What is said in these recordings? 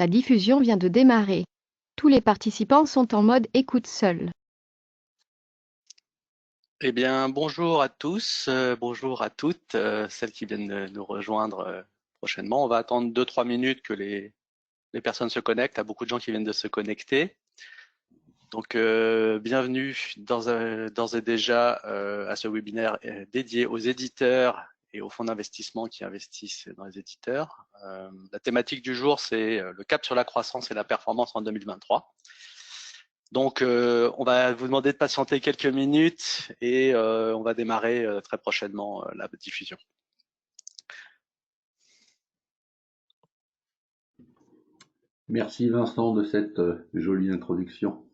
La diffusion vient de démarrer. Tous les participants sont en mode écoute seul. Eh bien, bonjour à tous, bonjour à toutes, celles qui viennent de nous rejoindre prochainement. On va attendre 2-3 minutes que les personnes se connectent. Il y a beaucoup de gens qui viennent de se connecter. Donc, bienvenue d'ores et déjà à ce webinaire dédié aux éditeurs et aux fonds d'investissement qui investissent dans les éditeurs. La thématique du jour, c'est le cap sur la croissance et la performance en 2023. Donc, on va vous demander de patienter quelques minutes et on va démarrer très prochainement la diffusion. Merci Vincent de cette jolie introduction.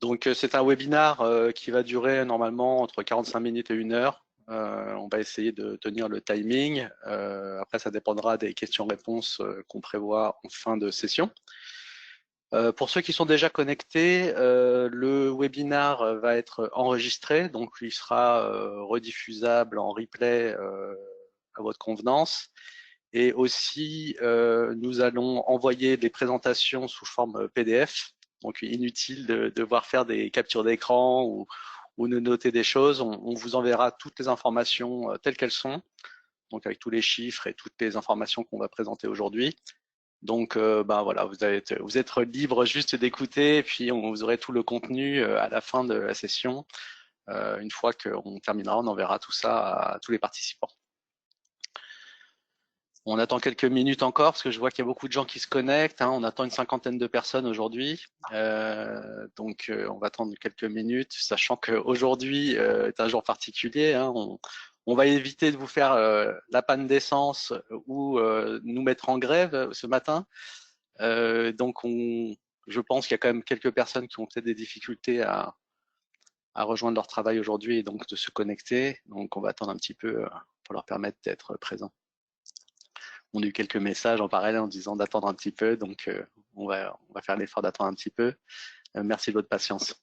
Donc, c'est un webinar qui va durer normalement entre 45 minutes et 1 heure. On va essayer de tenir le timing. Après, ça dépendra des questions-réponses qu'on prévoit en fin de session. Pour ceux qui sont déjà connectés, le webinar va être enregistré, donc il sera rediffusable en replay à votre convenance. Et aussi, nous allons envoyer des présentations sous forme PDF. Donc, inutile de devoir faire des captures d'écran ou de noter des choses. On vous enverra toutes les informations telles qu'elles sont, donc avec tous les chiffres et toutes les informations qu'on va présenter aujourd'hui. Donc, voilà, vous êtes libre juste d'écouter, et puis vous aurez tout le contenu à la fin de la session. Une fois qu'on terminera, on enverra tout ça à tous les participants. On attend quelques minutes encore parce que je vois qu'il y a beaucoup de gens qui se connectent. On attend une 50aine de personnes aujourd'hui. Donc, on va attendre quelques minutes, sachant qu'aujourd'hui est un jour particulier. On va éviter de vous faire la panne d'essence ou nous mettre en grève ce matin. Donc, je pense qu'il y a quand même quelques personnes qui ont peut-être des difficultés à rejoindre leur travail aujourd'hui et donc de se connecter. Donc, on va attendre un petit peu pour leur permettre d'être présents. On a eu quelques messages en parallèle en disant d'attendre un petit peu, donc on va faire l'effort d'attendre un petit peu. Merci de votre patience.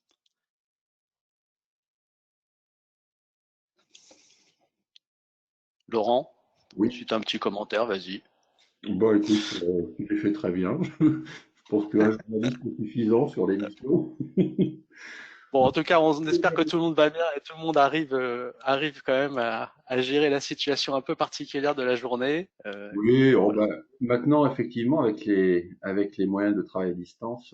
Laurent, Oui. si tu as un petit commentaire, vas-y. Bon, écoute, tu l'as fait très bien. Je pense qu'un journaliste est suffisant sur l'émission. Bon, en tout cas, on espère que tout le monde va bien et tout le monde arrive quand même à gérer la situation un peu particulière de la journée. Oui, Voilà. maintenant, effectivement, avec les moyens de travail à distance,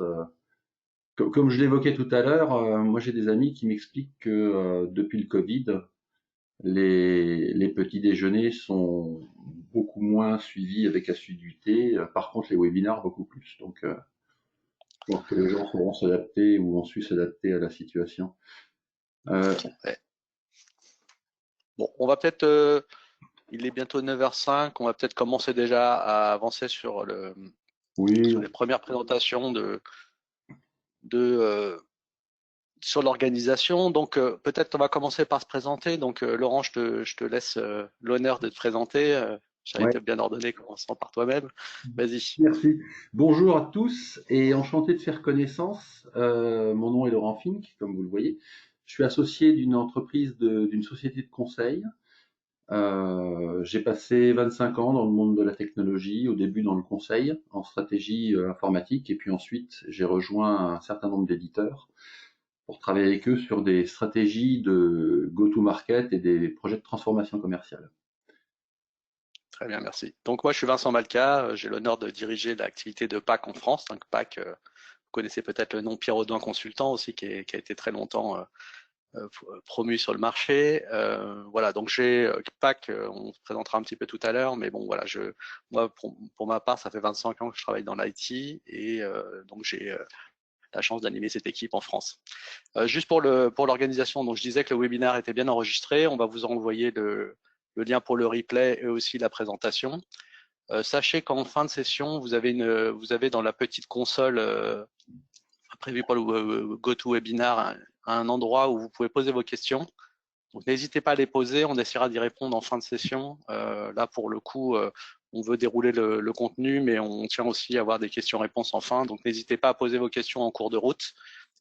comme je l'évoquais tout à l'heure, moi j'ai des amis qui m'expliquent que depuis le Covid, les petits déjeuners sont beaucoup moins suivis avec assiduité. Par contre, les webinars, beaucoup plus. Donc, je pense que les gens sauront s'adapter ou ont su s'adapter à la situation. Ouais. Bon, on va peut-être, il est bientôt 9h05, on va peut-être commencer déjà à avancer sur Oui, les premières présentations de sur l'organisation. Donc, peut-être on va commencer par se présenter. Donc, Laurent, je te laisse l'honneur de te présenter. Ça a ouais, été bien ordonné, commençant par toi-même. Vas-y. merci. Bonjour à tous et enchanté de faire connaissance. Mon nom est Laurent Fink, comme vous le voyez. Je suis associé d'une entreprise, d'une société de conseil. J'ai passé 25 ans dans le monde de la technologie, au début dans le conseil, en stratégie informatique, et puis ensuite j'ai rejoint un certain nombre d'éditeurs pour travailler avec eux sur des stratégies de go-to-market et des projets de transformation commerciale. Très bien, merci. Donc, moi, je suis Vincent Malka. J'ai l'honneur de diriger l'activité de PAC en France. Donc, PAC, vous connaissez peut-être le nom Pierre Audouin Consultant aussi, qui a été très longtemps promu sur le marché. Voilà, donc j'ai PAC, on se présentera un petit peu tout à l'heure, mais bon, voilà, moi, pour ma part, ça fait 25 ans que je travaille dans l'IT et donc j'ai la chance d'animer cette équipe en France. Juste pour l'organisation, donc je disais que le webinaire était bien enregistré. On va vous envoyer le lien pour le replay et aussi la présentation. Sachez qu'en fin de session, vous avez dans la petite console prévue pour le GoToWebinar un endroit où vous pouvez poser vos questions. Donc n'hésitez pas à les poser, on essaiera d'y répondre en fin de session. Là, pour le coup, on veut dérouler le contenu, mais on tient aussi à avoir des questions-réponses en fin. Donc n'hésitez pas à poser vos questions en cours de route.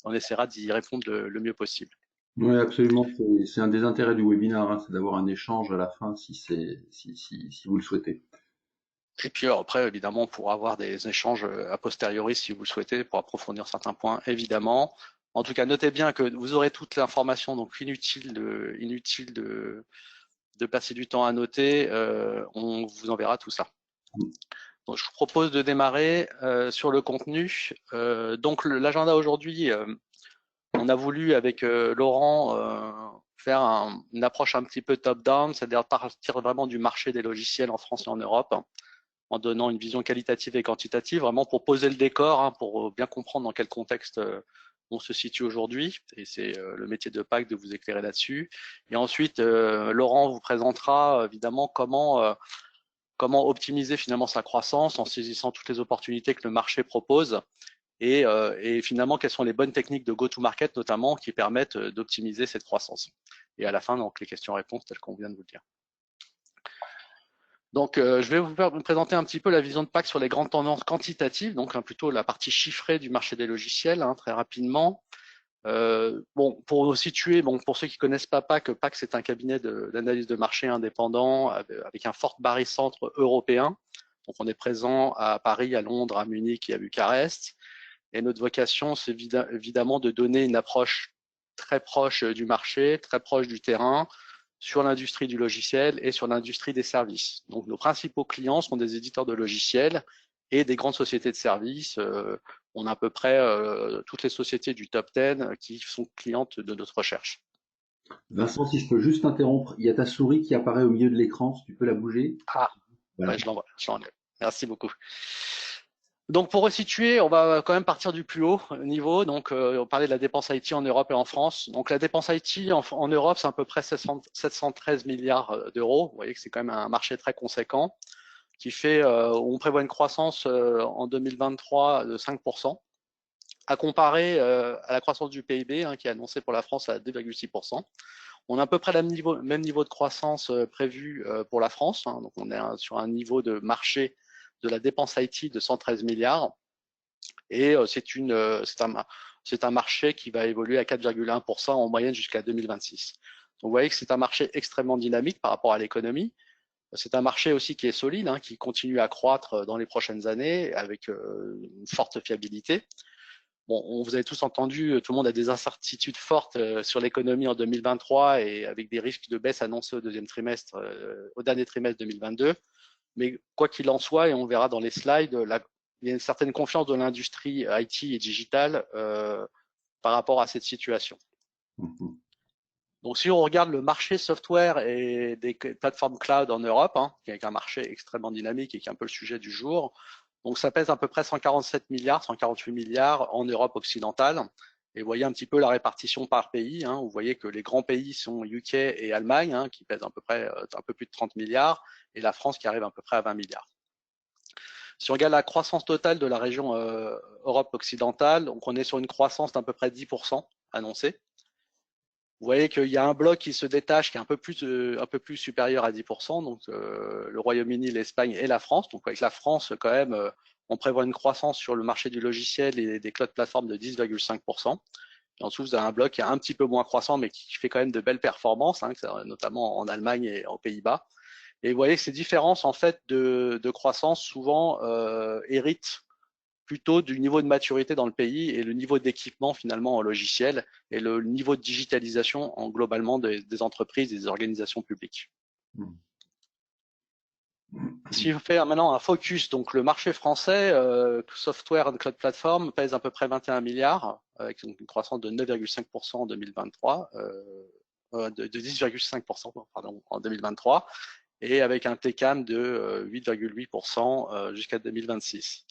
On essaiera d'y répondre le mieux possible. Oui, absolument. C'est un des intérêts du webinaire, hein, c'est d'avoir un échange à la fin si vous le souhaitez. Et puis après, évidemment, pour avoir des échanges a posteriori si vous le souhaitez, pour approfondir certains points, évidemment. En tout cas, notez bien que vous aurez toute l'information, donc inutile de passer du temps à noter. On vous enverra tout ça. Donc, je vous propose de démarrer sur le contenu. Donc, l'agenda aujourd'hui, on a voulu avec Laurent faire une approche un petit peu top-down, c'est-à-dire partir vraiment du marché des logiciels en France et en Europe, en donnant une vision qualitative et quantitative, vraiment pour poser le décor, pour bien comprendre dans quel contexte on se situe aujourd'hui. Et c'est le métier de PAC de vous éclairer là-dessus. Et ensuite, Laurent vous présentera évidemment comment optimiser finalement sa croissance en saisissant toutes les opportunités que le marché propose et finalement quelles sont les bonnes techniques de go-to-market notamment qui permettent d'optimiser cette croissance. Et à la fin, donc les questions-réponses telles qu'on vient de vous le dire. Donc, je vais vous présenter un petit peu la vision de PAC sur les grandes tendances quantitatives, donc plutôt la partie chiffrée du marché des logiciels, très rapidement. Bon, pour vous situer, bon, pour ceux qui connaissent pas PAC, c'est un cabinet d'analyse de marché indépendant avec un fort barycentre européen. Donc, on est présent à Paris, à Londres, à Munich et à Bucarest. Et notre vocation, c'est évidemment de donner une approche très proche du marché, très proche du terrain, sur l'industrie du logiciel et sur l'industrie des services. Donc, nos principaux clients sont des éditeurs de logiciels et des grandes sociétés de services. On a à peu près toutes les sociétés du top 10 qui sont clientes de notre recherche. Vincent, si je peux juste t'interrompre, il y a ta souris qui apparaît au milieu de l'écran, si tu peux la bouger. Ah, voilà. Ouais, je l'enlève. Merci beaucoup. Donc, pour resituer, on va quand même partir du plus haut niveau. Donc, on parlait de la dépense IT en Europe et en France. Donc, la dépense IT en Europe, c'est à peu près 713 milliards d'euros. Vous voyez que c'est quand même un marché très conséquent qui fait, on prévoit une croissance en 2023 de 5%, à comparer à la croissance du PIB qui est annoncée pour la France à 2,6%. On a à peu près le même niveau de croissance prévu pour la France. Donc, on est sur un niveau de marché de la dépense IT de 113 milliards. Et c'est un marché qui va évoluer à 4,1% en moyenne jusqu'à 2026. Donc, vous voyez que c'est un marché extrêmement dynamique par rapport à l'économie. C'est un marché aussi qui est solide, qui continue à croître dans les prochaines années avec une forte fiabilité. Bon, vous avez tous entendu, tout le monde a des incertitudes fortes sur l'économie en 2023 et avec des risques de baisse annoncés au dernier trimestre 2022. Mais quoi qu'il en soit, et on verra dans les slides, il y a une certaine confiance de l'industrie IT et digitale par rapport à cette situation. Donc, si on regarde le marché software et des plateformes cloud en Europe, qui est un marché extrêmement dynamique et qui est un peu le sujet du jour, donc ça pèse à peu près 147 milliards, 148 milliards en Europe occidentale. Et vous voyez un petit peu la répartition par pays. Vous voyez que les grands pays sont UK et Allemagne, qui pèsent à peu près un peu plus de 30 milliards, et la France qui arrive à peu près à 20 milliards. Si on regarde la croissance totale de la région Europe occidentale, donc on est sur une croissance d'à peu près 10% annoncée. Vous voyez qu'il y a un bloc qui se détache, qui est un peu plus supérieur à 10%, donc le Royaume-Uni, l'Espagne et la France. Donc avec la France, quand même, on prévoit une croissance sur le marché du logiciel et des cloud plateformes de 10,5%. Et en dessous, vous avez un bloc qui est un petit peu moins croissant, mais qui fait quand même de belles performances, notamment en Allemagne et aux Pays-Bas. Et vous voyez que ces différences en fait de croissance souvent héritent plutôt du niveau de maturité dans le pays et le niveau d'équipement finalement en logiciel et le niveau de digitalisation globalement des entreprises et des organisations publiques. Si on fait maintenant un focus, donc le marché français, software and cloud platform pèse à peu près 21 milliards avec une croissance de 9,5% en 2023, de 10,5% pardon en 2023 et avec un TCAM de 8,8% jusqu'à 2026.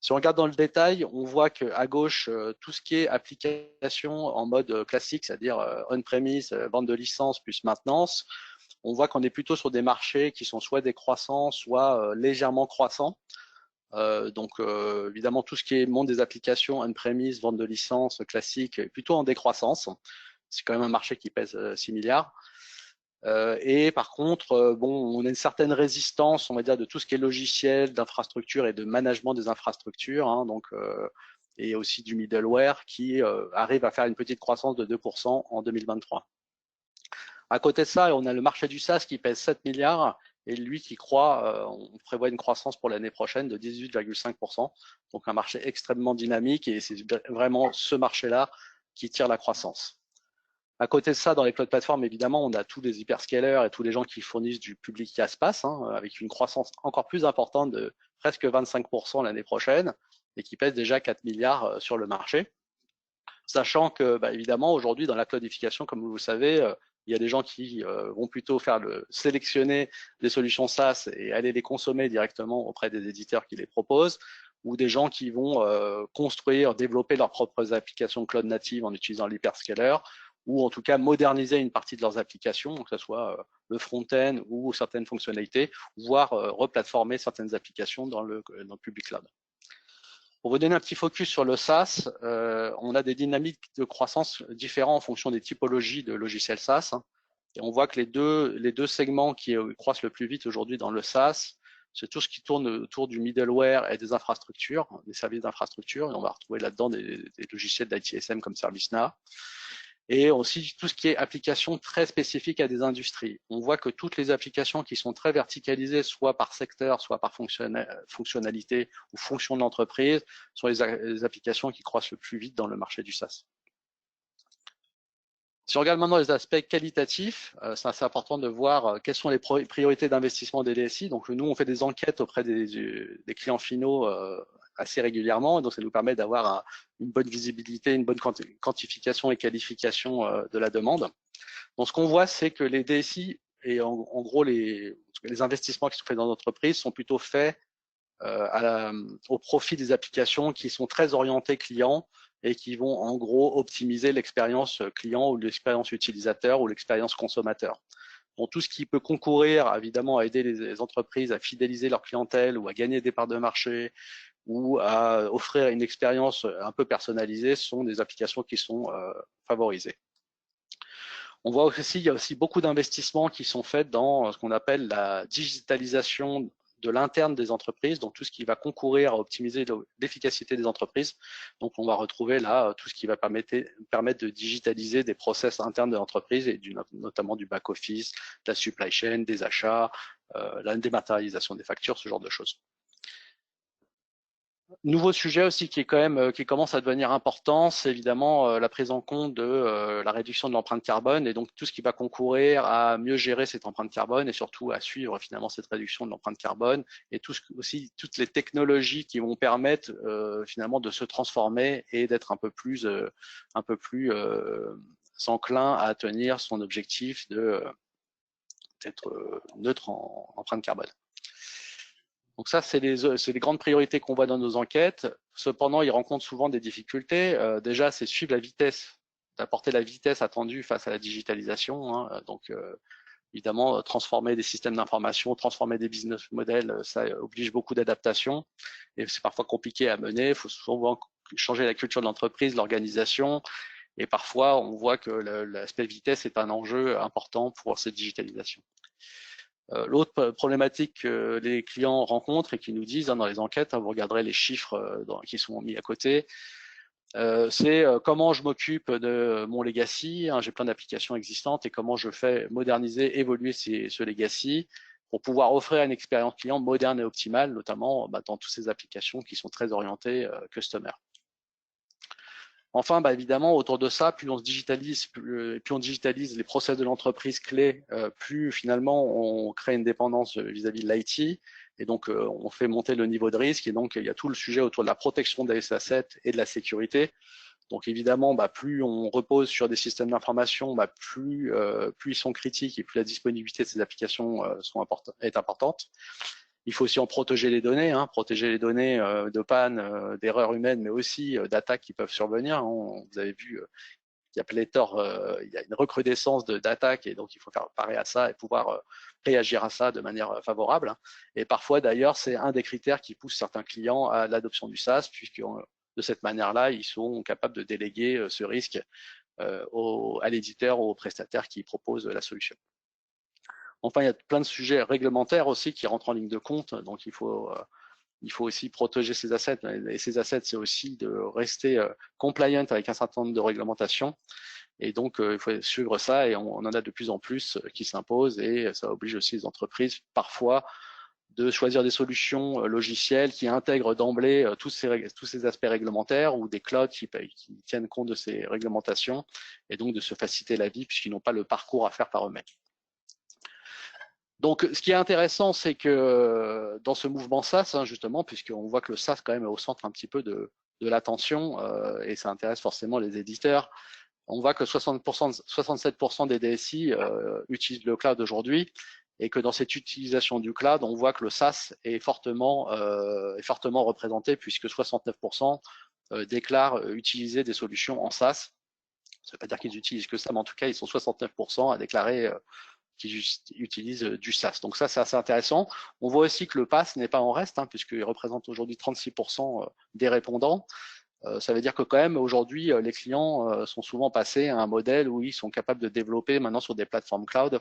Si on regarde dans le détail, on voit qu'à gauche, tout ce qui est application en mode classique, c'est-à-dire on-premise, vente de licence plus maintenance, on voit qu'on est plutôt sur des marchés qui sont soit décroissants, soit légèrement croissants. Donc évidemment, tout ce qui est monde des applications on-premise, vente de licence classique, est plutôt en décroissance. C'est quand même un marché qui pèse 6 milliards. Et par contre, on a une certaine résistance, on va dire, de tout ce qui est logiciel, d'infrastructure et de management des infrastructures, et aussi du middleware qui arrive à faire une petite croissance de 2% en 2023. À côté de ça, on a le marché du SaaS qui pèse 7 milliards et lui qui croit, on prévoit une croissance pour l'année prochaine de 18,5%, donc un marché extrêmement dynamique, et c'est vraiment ce marché-là qui tire la croissance. À côté de ça, dans les cloud platforms, évidemment, on a tous les hyperscalers et tous les gens qui fournissent du public IaaS, avec une croissance encore plus importante de presque 25% l'année prochaine, et qui pèse déjà 4 milliards sur le marché. Sachant que, évidemment, aujourd'hui, dans la cloudification, comme vous le savez, il y a des gens qui vont plutôt sélectionner des solutions SaaS et aller les consommer directement auprès des éditeurs qui les proposent, ou des gens qui vont développer leurs propres applications cloud natives en utilisant l'hyperscaler, ou en tout cas moderniser une partie de leurs applications, que ce soit le front-end ou certaines fonctionnalités, voire replatformer certaines applications dans le public cloud. Pour vous donner un petit focus sur le SaaS, on a des dynamiques de croissance différentes en fonction des typologies de logiciels SaaS. Et on voit que les deux segments qui croissent le plus vite aujourd'hui dans le SaaS, c'est tout ce qui tourne autour du middleware et des infrastructures, des services d'infrastructure. Et on va retrouver là-dedans des logiciels d'ITSM comme ServiceNow. Et aussi tout ce qui est applications très spécifiques à des industries. On voit que toutes les applications qui sont très verticalisées, soit par secteur, soit par fonctionnalité ou fonction de l'entreprise, sont les applications qui croissent le plus vite dans le marché du SaaS. Si on regarde maintenant les aspects qualitatifs, c'est assez important de voir quelles sont les priorités d'investissement des DSI. Donc nous, on fait des enquêtes auprès des clients finaux assez régulièrement, et donc ça nous permet d'avoir une bonne visibilité, une bonne quantification et qualification de la demande. Donc ce qu'on voit, c'est que les DSI et en gros les investissements qui sont faits dans l'entreprise sont plutôt faits au profit des applications qui sont très orientées clients et qui vont en gros optimiser l'expérience client ou l'expérience utilisateur ou l'expérience consommateur. Donc tout ce qui peut concourir évidemment à aider les entreprises à fidéliser leur clientèle ou à gagner des parts de marché ou à offrir une expérience un peu personnalisée sont des applications qui sont favorisées. On voit aussi, il y a aussi beaucoup d'investissements qui sont faits dans ce qu'on appelle la digitalisation de l'interne des entreprises, donc tout ce qui va concourir à optimiser l'efficacité des entreprises. Donc on va retrouver là tout ce qui va permettre de digitaliser des process internes de l'entreprise et notamment du back-office, de la supply chain, des achats, la dématérialisation des factures, ce genre de choses. Nouveau sujet aussi qui est quand même qui commence à devenir important, c'est évidemment la prise en compte de la réduction de l'empreinte carbone et donc tout ce qui va concourir à mieux gérer cette empreinte carbone et surtout à suivre finalement cette réduction de l'empreinte carbone et aussi toutes les technologies qui vont permettre finalement de se transformer et d'être un peu plus enclin à atteindre son objectif d'être neutre en empreinte carbone. Donc ça, c'est les grandes priorités qu'on voit dans nos enquêtes. Cependant, ils rencontrent souvent des difficultés. Déjà, c'est suivre la vitesse, d'apporter la vitesse attendue face à la digitalisation. Donc, évidemment, transformer des systèmes d'information, transformer des business models, ça oblige beaucoup d'adaptation. Et c'est parfois compliqué à mener. Il faut souvent changer la culture de l'entreprise, l'organisation. Et parfois, on voit que l'aspect vitesse est un enjeu important pour cette digitalisation. L'autre problématique que les clients rencontrent et qui nous disent dans les enquêtes, vous regarderez les chiffres qui sont mis à côté, c'est comment je m'occupe de mon legacy, j'ai plein d'applications existantes et comment je fais moderniser, évoluer ce legacy pour pouvoir offrir une expérience client moderne et optimale, notamment dans toutes ces applications qui sont très orientées customer. Enfin, évidemment, autour de ça, plus on se digitalise, plus on digitalise les process de l'entreprise clés, plus finalement on crée une dépendance vis-à-vis de l'IT, et donc on fait monter le niveau de risque, et donc il y a tout le sujet autour de la protection des assets et de la sécurité. Donc évidemment, plus on repose sur des systèmes d'information, plus ils sont critiques et plus la disponibilité de ces applications est importante. Il faut aussi en protéger les données de panne, d'erreurs humaines, mais aussi d'attaques qui peuvent survenir. Vous avez vu, il y a il y a une recrudescence d'attaques et donc il faut faire parer à ça et pouvoir réagir à ça de manière favorable. Et parfois, d'ailleurs, c'est un des critères qui pousse certains clients à l'adoption du SaaS, puisque de cette manière-là, ils sont capables de déléguer ce risque à l'éditeur ou au prestataire qui propose la solution. Enfin, il y a plein de sujets réglementaires aussi qui rentrent en ligne de compte, donc il faut il faut aussi protéger ses assets. Et ces assets, c'est aussi de rester compliant avec un certain nombre de réglementations. Et donc, il faut suivre ça, et on en a de plus en plus qui s'imposent, et ça oblige aussi les entreprises parfois de choisir des solutions logicielles qui intègrent d'emblée tous ces aspects réglementaires, ou des clouds qui tiennent compte de ces réglementations, et donc de se faciliter la vie puisqu'ils n'ont pas le parcours à faire par eux-mêmes. Donc, ce qui est intéressant, c'est que dans ce mouvement SaaS, justement, puisqu'on voit que le SaaS quand même est au centre un petit peu de l'attention, et ça intéresse forcément les éditeurs, on voit que 67% des DSI utilisent le cloud aujourd'hui, et que dans cette utilisation du cloud, on voit que le SaaS est fortement représenté, puisque 69% déclarent utiliser des solutions en SaaS. Ça ne veut pas dire qu'ils utilisent que ça, mais en tout cas, ils sont 69% à déclarer qu'ils utilisent du SaaS. Donc ça, c'est assez intéressant. On voit aussi que le PaaS n'est pas en reste, puisqu'il représente aujourd'hui 36% des répondants. Ça veut dire que quand même aujourd'hui les clients sont souvent passés à un modèle où ils sont capables de développer maintenant sur des plateformes cloud,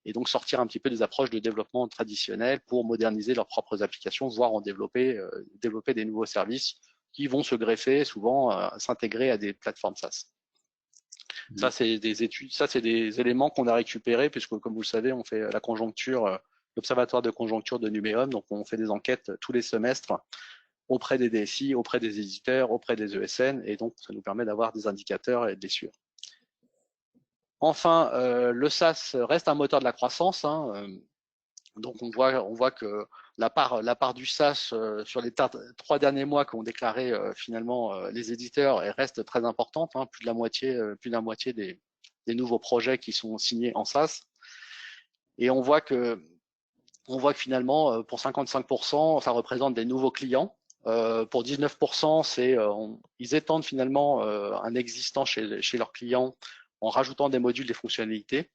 et donc sortir un petit peu des approches de développement traditionnelles pour moderniser leurs propres applications, voire en développer des nouveaux services qui vont se greffer, souvent s'intégrer à des plateformes SaaS. Ça, c'est des études, ça, c'est des éléments qu'on a récupérés, puisque comme vous le savez, on fait la conjoncture, l'observatoire de conjoncture de Numéum, donc on fait des enquêtes tous les semestres auprès des DSI, auprès des éditeurs, auprès des ESN, et donc ça nous permet d'avoir des indicateurs et de les suivre. Enfin, le SaaS reste un moteur de la croissance, donc on voit que la part du SaaS sur les 3 derniers mois qu'ont déclaré finalement les éditeurs reste très importante, plus de la moitié des nouveaux projets qui sont signés en SaaS. Et on voit que finalement pour 55%, ça représente des nouveaux clients. Pour 19%, ils étendent finalement un existant chez leurs clients en rajoutant des modules, des fonctionnalités.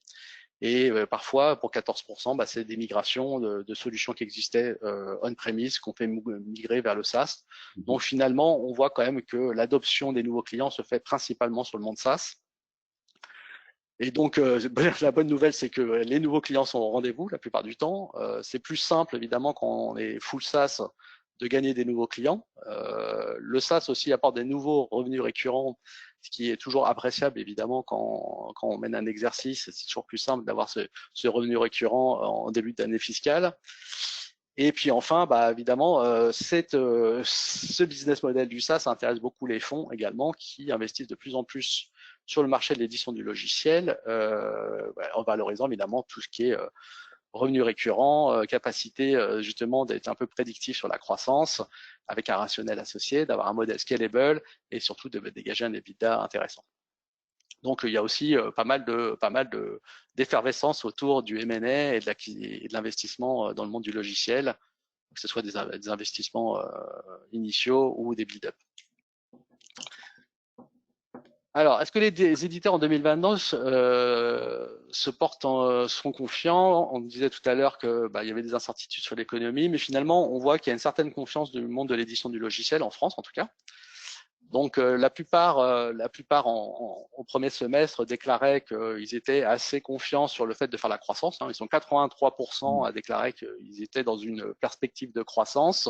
Et parfois, pour 14%, c'est des migrations de solutions qui existaient on-premise, qu'on fait migrer vers le SaaS. Donc finalement, on voit quand même que l'adoption des nouveaux clients se fait principalement sur le monde SaaS. Et donc, la bonne nouvelle, c'est que les nouveaux clients sont au rendez-vous la plupart du temps. C'est plus simple, évidemment, quand on est full SaaS, de gagner des nouveaux clients. Le SaaS aussi apporte des nouveaux revenus récurrents, ce qui est toujours appréciable, évidemment, quand on mène un exercice. C'est toujours plus simple d'avoir ce revenu récurrent en début d'année fiscale. Et puis enfin, évidemment, ce business model du SaaS intéresse beaucoup les fonds également, qui investissent de plus en plus sur le marché de l'édition du logiciel, en valorisant évidemment tout ce qui est revenus récurrents, capacité justement d'être un peu prédictif sur la croissance, avec un rationnel associé, d'avoir un modèle scalable, et surtout de dégager un EBITDA intéressant. Donc il y a aussi pas mal d'effervescence autour du M&A et de l'investissement dans le monde du logiciel, que ce soit des investissements initiaux ou des build-up. Alors, est-ce que les éditeurs en 2022 seront confiants? On disait tout à l'heure qu'il y avait des incertitudes sur l'économie, mais finalement, on voit qu'il y a une certaine confiance du monde de l'édition du logiciel, en France en tout cas. Donc, la plupart au premier semestre déclaraient qu'ils étaient assez confiants sur le fait de faire la croissance. Ils sont 83% à déclarer qu'ils étaient dans une perspective de croissance.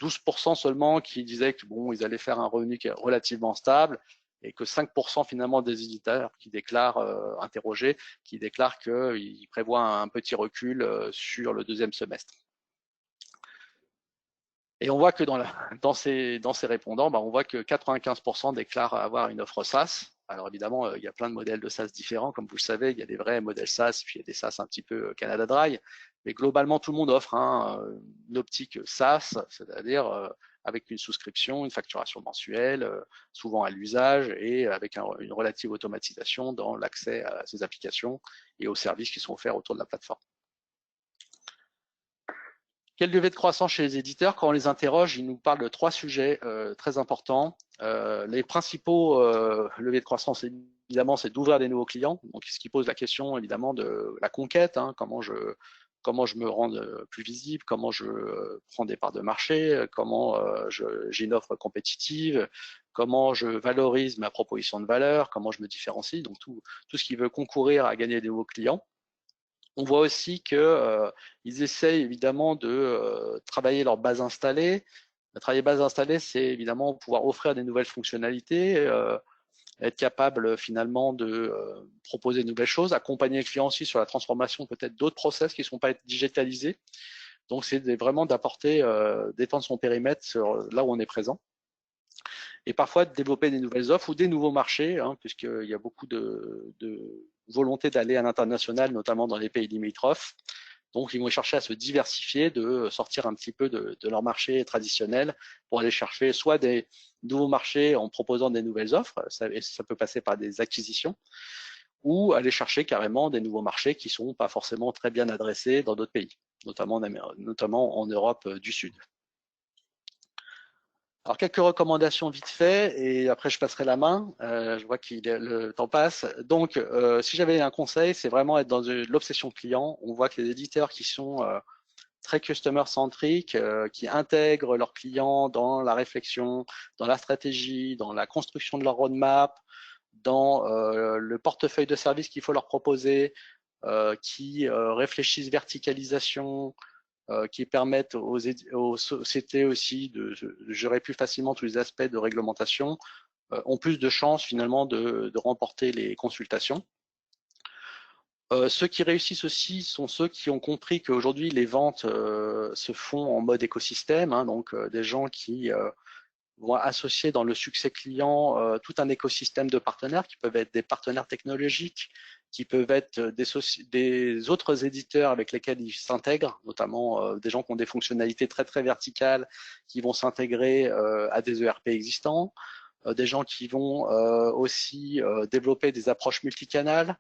12% seulement qui disaient que ils allaient faire un revenu qui est relativement stable, et que 5% finalement des éditeurs qui déclarent, interrogés, qui déclarent qu'ils prévoient un petit recul sur le deuxième semestre. Et on voit que dans ces répondants, on voit que 95% déclarent avoir une offre SaaS. Alors évidemment, il y a plein de modèles de SaaS différents, comme vous le savez, il y a des vrais modèles SaaS, puis il y a des SaaS un petit peu Canada Dry, mais globalement tout le monde offre une optique SaaS, c'est-à-dire avec une souscription, une facturation mensuelle, souvent à l'usage, et avec une relative automatisation dans l'accès à ces applications et aux services qui sont offerts autour de la plateforme. Quelle levée de croissance chez les éditeurs? Quand on les interroge, ils nous parlent de 3 sujets très importants. Les principaux levées de croissance, évidemment, c'est d'ouvrir des nouveaux clients. Donc, ce qui pose la question, évidemment, de la conquête. Comment je me rends plus visible, comment je prends des parts de marché, comment j'ai une offre compétitive, comment je valorise ma proposition de valeur, comment je me différencie. Donc, tout ce qui veut concourir à gagner des nouveaux clients. On voit aussi qu'ils essayent évidemment de travailler leur base installée. Travailler base installée, c'est évidemment pouvoir offrir des nouvelles fonctionnalités, être capable finalement de proposer de nouvelles choses, accompagner le client aussi sur la transformation peut-être d'autres process qui ne sont pas digitalisés. Donc c'est vraiment d'apporter, d'étendre son périmètre sur là où on est présent. Et parfois de développer des nouvelles offres ou des nouveaux marchés, hein, puisqu'il y a beaucoup de volonté d'aller à l'international, notamment dans les pays limitrophes. Donc, ils vont chercher à se diversifier, de sortir un petit peu de leur marché traditionnel pour aller chercher soit des nouveaux marchés en proposant des nouvelles offres, ça peut passer par des acquisitions, ou aller chercher carrément des nouveaux marchés qui ne sont pas forcément très bien adressés dans d'autres pays, notamment en Europe du Sud. Alors, quelques recommandations vite fait, et après je passerai la main. Je vois que le temps passe. Donc, si j'avais un conseil, c'est vraiment être dans l'obsession client. On voit que les éditeurs qui sont très customer-centriques, qui intègrent leurs clients dans la réflexion, dans la stratégie, dans la construction de leur roadmap, dans le portefeuille de services qu'il faut leur proposer, qui réfléchissent verticalisation, qui permettent aux sociétés aussi de gérer plus facilement tous les aspects de réglementation, ont plus de chances finalement de remporter les consultations. Ceux qui réussissent aussi sont ceux qui ont compris qu'aujourd'hui les ventes se font en mode écosystème, hein, donc des gens qui vont associer dans le succès client tout un écosystème de partenaires qui peuvent être des partenaires technologiques, qui peuvent être des autres éditeurs avec lesquels ils s'intègrent, notamment des gens qui ont des fonctionnalités très très verticales, qui vont s'intégrer à des ERP existants, des gens qui vont aussi développer des approches multicanales,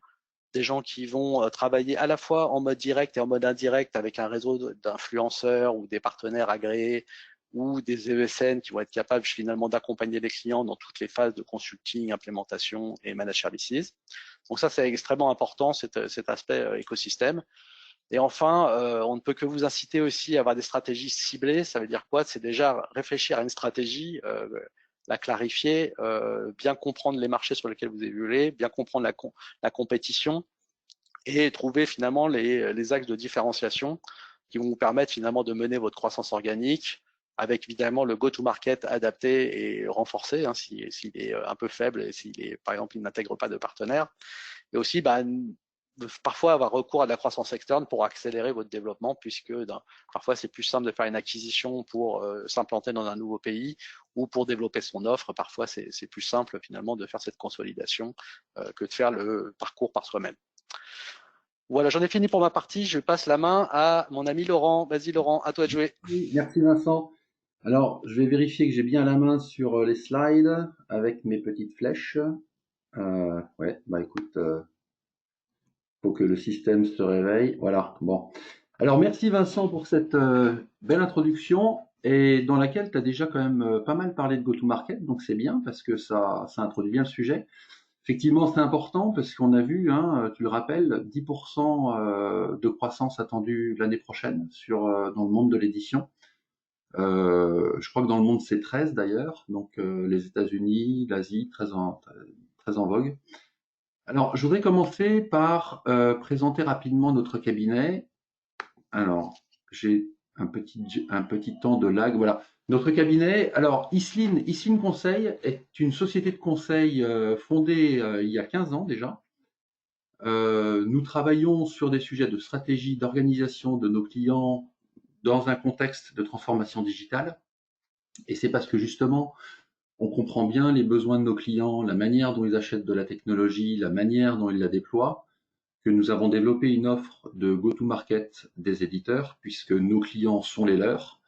des gens qui vont travailler à la fois en mode direct et en mode indirect avec un réseau d'influenceurs ou des partenaires agréés ou des ESN qui vont être capables finalement d'accompagner les clients dans toutes les phases de consulting, implémentation et managed services. Donc ça, c'est extrêmement important, cet aspect écosystème. Et enfin, on ne peut que vous inciter aussi à avoir des stratégies ciblées. Ça veut dire quoi? C'est déjà réfléchir à une stratégie, la clarifier, bien comprendre les marchés sur lesquels vous évoluez, bien comprendre la compétition et trouver finalement les axes de différenciation qui vont vous permettre finalement de mener votre croissance organique avec évidemment le go-to-market adapté et renforcé, hein, s'il est un peu faible et s'il est, par exemple, il n'intègre pas de partenaires. Et aussi, parfois avoir recours à de la croissance externe pour accélérer votre développement, puisque parfois c'est plus simple de faire une acquisition pour s'implanter dans un nouveau pays ou pour développer son offre. Parfois c'est plus simple finalement de faire cette consolidation que de faire le parcours par soi-même. Voilà, j'en ai fini pour ma partie. Je passe la main à mon ami Laurent. Vas-y Laurent, à toi de jouer. Oui, merci Vincent. Alors, je vais vérifier que j'ai bien la main sur les slides avec mes petites flèches. Ouais, bah écoute, faut que le système se réveille. Voilà, bon. Alors, merci Vincent pour cette belle introduction et dans laquelle tu as déjà quand même pas mal parlé de go-to-market, donc c'est bien parce que ça introduit bien le sujet. Effectivement, c'est important parce qu'on a vu, hein, tu le rappelles, 10% de croissance attendue l'année prochaine dans le monde de l'édition. Je crois que dans le monde, c'est 13 d'ailleurs, donc les États-Unis, l'Asie, très en vogue. Alors, je voudrais commencer par présenter rapidement notre cabinet. Alors, j'ai un petit temps de lag. Voilà. Notre cabinet, alors Islin Conseil est une société de conseil fondée il y a 15 ans déjà. Nous travaillons sur des sujets de stratégie, d'organisation de nos clients dans un contexte de transformation digitale. Et c'est parce que justement, on comprend bien les besoins de nos clients, la manière dont ils achètent de la technologie, la manière dont ils la déploient, que nous avons développé une offre de go-to-market des éditeurs, puisque nos clients sont les leurs,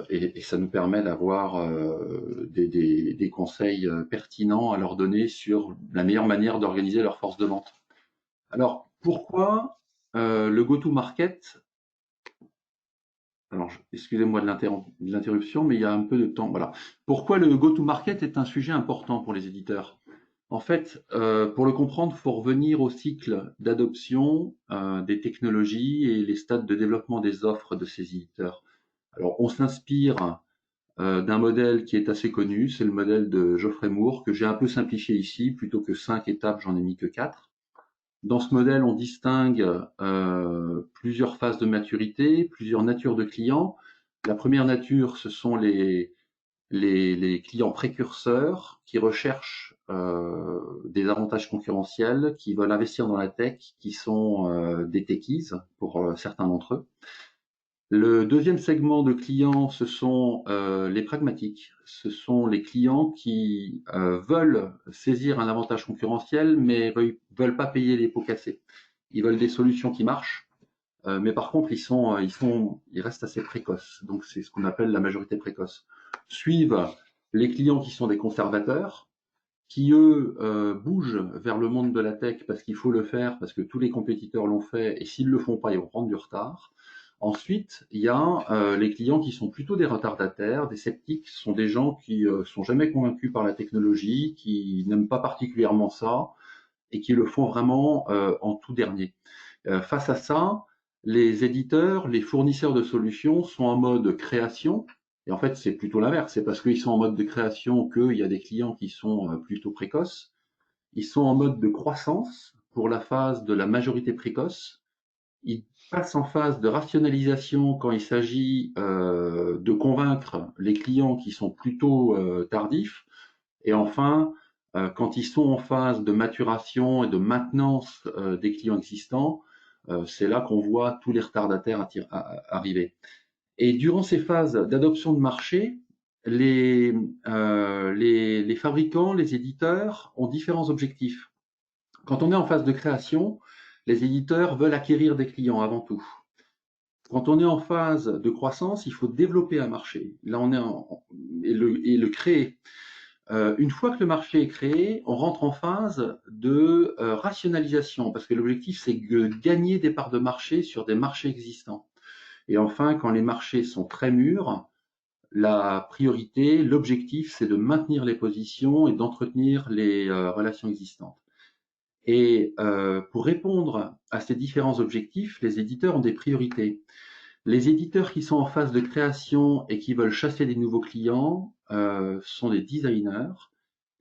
et ça nous permet d'avoir des conseils pertinents à leur donner sur la meilleure manière d'organiser leur force de vente. Alors, pourquoi le go-to-market? Alors, excusez-moi de l'interruption, mais il y a un peu de temps. Voilà. Pourquoi le go-to-market est un sujet important pour les éditeurs? En fait, pour le comprendre, il faut revenir au cycle d'adoption des technologies et les stades de développement des offres de ces éditeurs. Alors, on s'inspire d'un modèle qui est assez connu, c'est le modèle de Geoffrey Moore, que j'ai un peu simplifié ici. Plutôt que 5 étapes, j'en ai mis que 4. Dans ce modèle, on distingue plusieurs phases de maturité, plusieurs natures de clients. La première nature, ce sont les clients précurseurs qui recherchent des avantages concurrentiels, qui veulent investir dans la tech, qui sont des techies pour certains d'entre eux. Le deuxième segment de clients, ce sont les pragmatiques. Ce sont les clients qui veulent saisir un avantage concurrentiel, mais veulent pas payer les pots cassés. Ils veulent des solutions qui marchent, mais par contre, ils restent assez précoces. Donc, c'est ce qu'on appelle la majorité précoce. Suivent les clients qui sont des conservateurs, qui eux bougent vers le monde de la tech parce qu'il faut le faire, parce que tous les compétiteurs l'ont fait, et s'ils le font pas, ils vont prendre du retard. Ensuite, il y a les clients qui sont plutôt des retardataires, des sceptiques, ce sont des gens qui sont jamais convaincus par la technologie, qui n'aiment pas particulièrement ça et qui le font vraiment en tout dernier. Face à ça, les éditeurs, les fournisseurs de solutions sont en mode création. Et en fait, c'est plutôt l'inverse. C'est parce qu'ils sont en mode de création qu'il y a des clients qui sont plutôt précoces. Ils sont en mode de croissance pour la phase de la majorité précoce. Ils passent en phase de rationalisation quand il s'agit de convaincre les clients qui sont plutôt tardifs. Et enfin, quand ils sont en phase de maturation et de maintenance des clients existants, c'est là qu'on voit tous les retardataires arriver. Et durant ces phases d'adoption de marché, les fabricants, les éditeurs ont différents objectifs. Quand on est en phase de création, les éditeurs veulent acquérir des clients avant tout. Quand on est en phase de croissance, il faut développer un marché. Là, on est et le créer. Une fois que le marché est créé, on rentre en phase de rationalisation, parce que l'objectif, c'est de gagner des parts de marché sur des marchés existants. Et enfin, quand les marchés sont très mûrs, la priorité, l'objectif, c'est de maintenir les positions et d'entretenir les relations existantes. Et pour répondre à ces différents objectifs, les éditeurs ont des priorités. Les éditeurs qui sont en phase de création et qui veulent chasser des nouveaux clients sont des designers.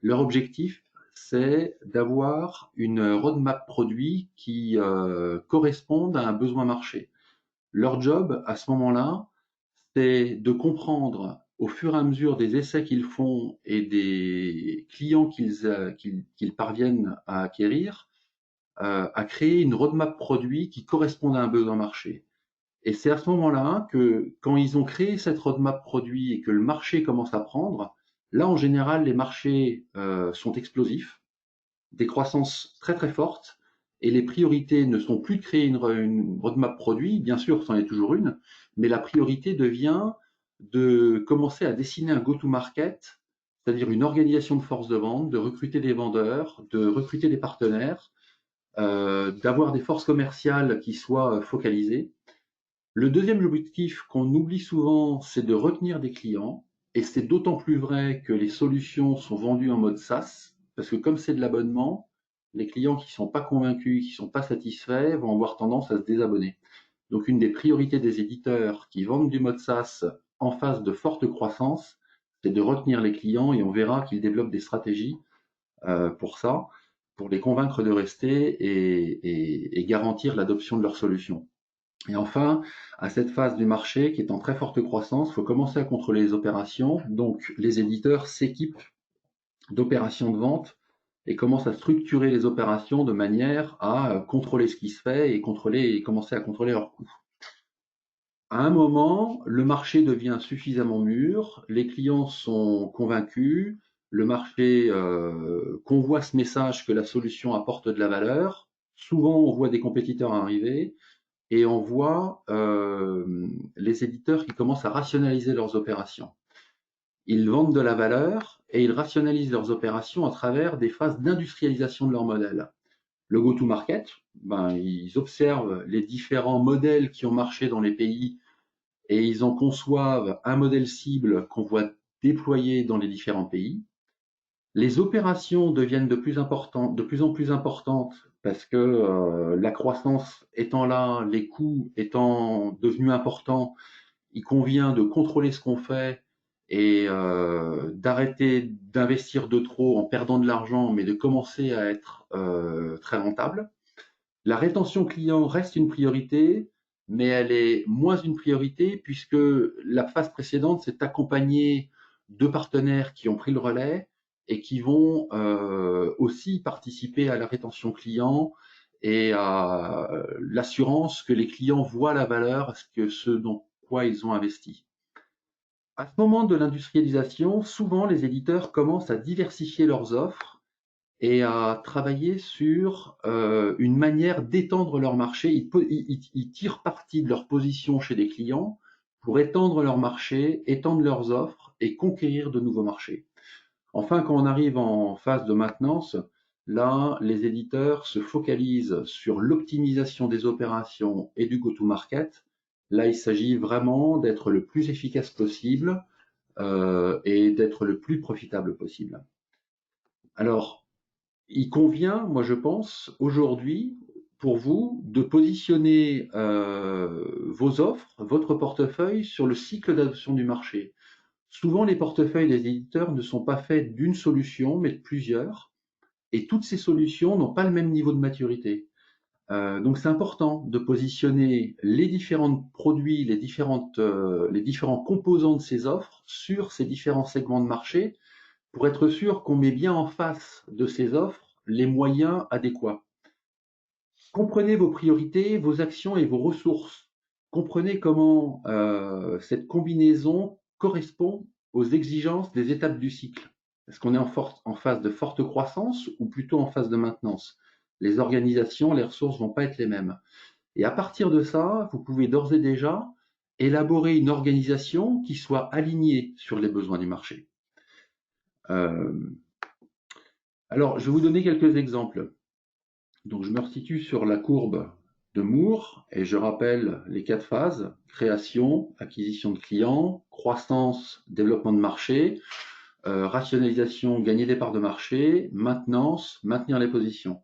Leur objectif, c'est d'avoir une roadmap produit qui corresponde à un besoin marché. Leur job, à ce moment-là, c'est de comprendre au fur et à mesure des essais qu'ils font et des clients qu'ils parviennent à acquérir, à créer une roadmap produit qui corresponde à un besoin marché. Et c'est à ce moment-là que, quand ils ont créé cette roadmap produit et que le marché commence à prendre, là, en général, les marchés sont explosifs, des croissances très très fortes, et les priorités ne sont plus de créer une roadmap produit, bien sûr, c'en est toujours une, mais la priorité devient de commencer à dessiner un go-to-market, c'est-à-dire une organisation de force de vente, de recruter des vendeurs, de recruter des partenaires, d'avoir des forces commerciales qui soient focalisées. Le deuxième objectif qu'on oublie souvent, c'est de retenir des clients. Et c'est d'autant plus vrai que les solutions sont vendues en mode SaaS, parce que comme c'est de l'abonnement, les clients qui ne sont pas convaincus, qui ne sont pas satisfaits, vont avoir tendance à se désabonner. Donc une des priorités des éditeurs qui vendent du mode SaaS en phase de forte croissance, c'est de retenir les clients, et on verra qu'ils développent des stratégies pour ça, pour les convaincre de rester et garantir l'adoption de leurs solutions. Et enfin, à cette phase du marché qui est en très forte croissance, il faut commencer à contrôler les opérations. Donc, les éditeurs s'équipent d'opérations de vente et commencent à structurer les opérations de manière à contrôler ce qui se fait et commencer à contrôler leurs coûts. À un moment, le marché devient suffisamment mûr, les clients sont convaincus, le marché convoit ce message que la solution apporte de la valeur. Souvent, on voit des compétiteurs arriver. Et on voit les éditeurs qui commencent à rationaliser leurs opérations. Ils vendent de la valeur et ils rationalisent leurs opérations à travers des phases d'industrialisation de leur modèle. Le go-to-market, ils observent les différents modèles qui ont marché dans les pays et ils en conçoivent un modèle cible qu'on voit déployer dans les différents pays. Les opérations deviennent de plus en plus importantes parce que la croissance étant là, les coûts étant devenus importants, il convient de contrôler ce qu'on fait et d'arrêter d'investir de trop en perdant de l'argent, mais de commencer à être très rentable. La rétention client reste une priorité, mais elle est moins une priorité puisque la phase précédente s'est accompagnée de partenaires qui ont pris le relais et qui vont aussi participer à la rétention client et à l'assurance que les clients voient la valeur, ce dans quoi ils ont investi. À ce moment de l'industrialisation, souvent les éditeurs commencent à diversifier leurs offres et à travailler sur une manière d'étendre leur marché. Ils tirent parti de leur position chez des clients pour étendre leur marché, étendre leurs offres et conquérir de nouveaux marchés. Enfin, quand on arrive en phase de maintenance, là, les éditeurs se focalisent sur l'optimisation des opérations et du go-to-market. Là, il s'agit vraiment d'être le plus efficace possible et d'être le plus profitable possible. Alors, il convient, moi je pense, aujourd'hui, pour vous, de positionner vos offres, votre portefeuille sur le cycle d'adoption du marché. Souvent, les portefeuilles des éditeurs ne sont pas faits d'une solution, mais de plusieurs, et toutes ces solutions n'ont pas le même niveau de maturité. Donc, c'est important de positionner les différents produits, les différents composants de ces offres sur ces différents segments de marché pour être sûr qu'on met bien en face de ces offres les moyens adéquats. Comprenez vos priorités, vos actions et vos ressources. Comprenez comment cette combinaison correspond aux exigences des étapes du cycle. Est-ce qu'on est en phase de forte croissance ou plutôt en phase de maintenance? Les organisations, les ressources vont pas être les mêmes. Et à partir de ça, vous pouvez d'ores et déjà élaborer une organisation qui soit alignée sur les besoins du marché. Alors, je vais vous donner quelques exemples. Donc, je me resitue sur la courbe de Moore et je rappelle les 4 phases: création, acquisition de clients, croissance, développement de marché, rationalisation, gagner des parts de marché, maintenance, maintenir les positions.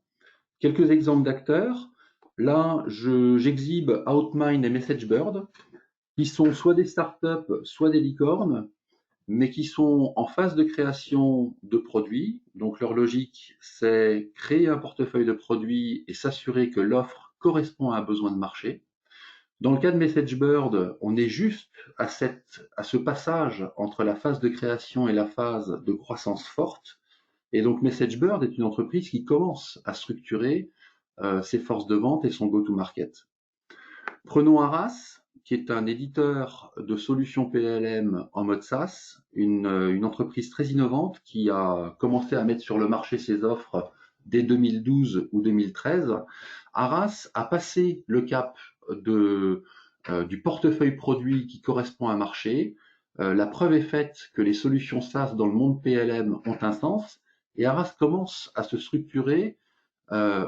Quelques exemples d'acteurs. Là, j'exhibe Outmind et MessageBird, qui sont soit des startups, soit des licornes, mais qui sont en phase de création de produits. Donc leur logique, c'est créer un portefeuille de produits et s'assurer que l'offre correspond à un besoin de marché. Dans le cas de MessageBird, on est juste à ce passage entre la phase de création et la phase de croissance forte. Et donc MessageBird est une entreprise qui commence à structurer ses forces de vente et son go-to-market. Prenons Arras, qui est un éditeur de solutions PLM en mode SaaS, une entreprise très innovante qui a commencé à mettre sur le marché ses offres dès 2012 ou 2013. Arras a passé le cap du portefeuille produit qui correspond à un marché. La preuve est faite que les solutions SaaS dans le monde PLM ont un sens et Arras commence à se structurer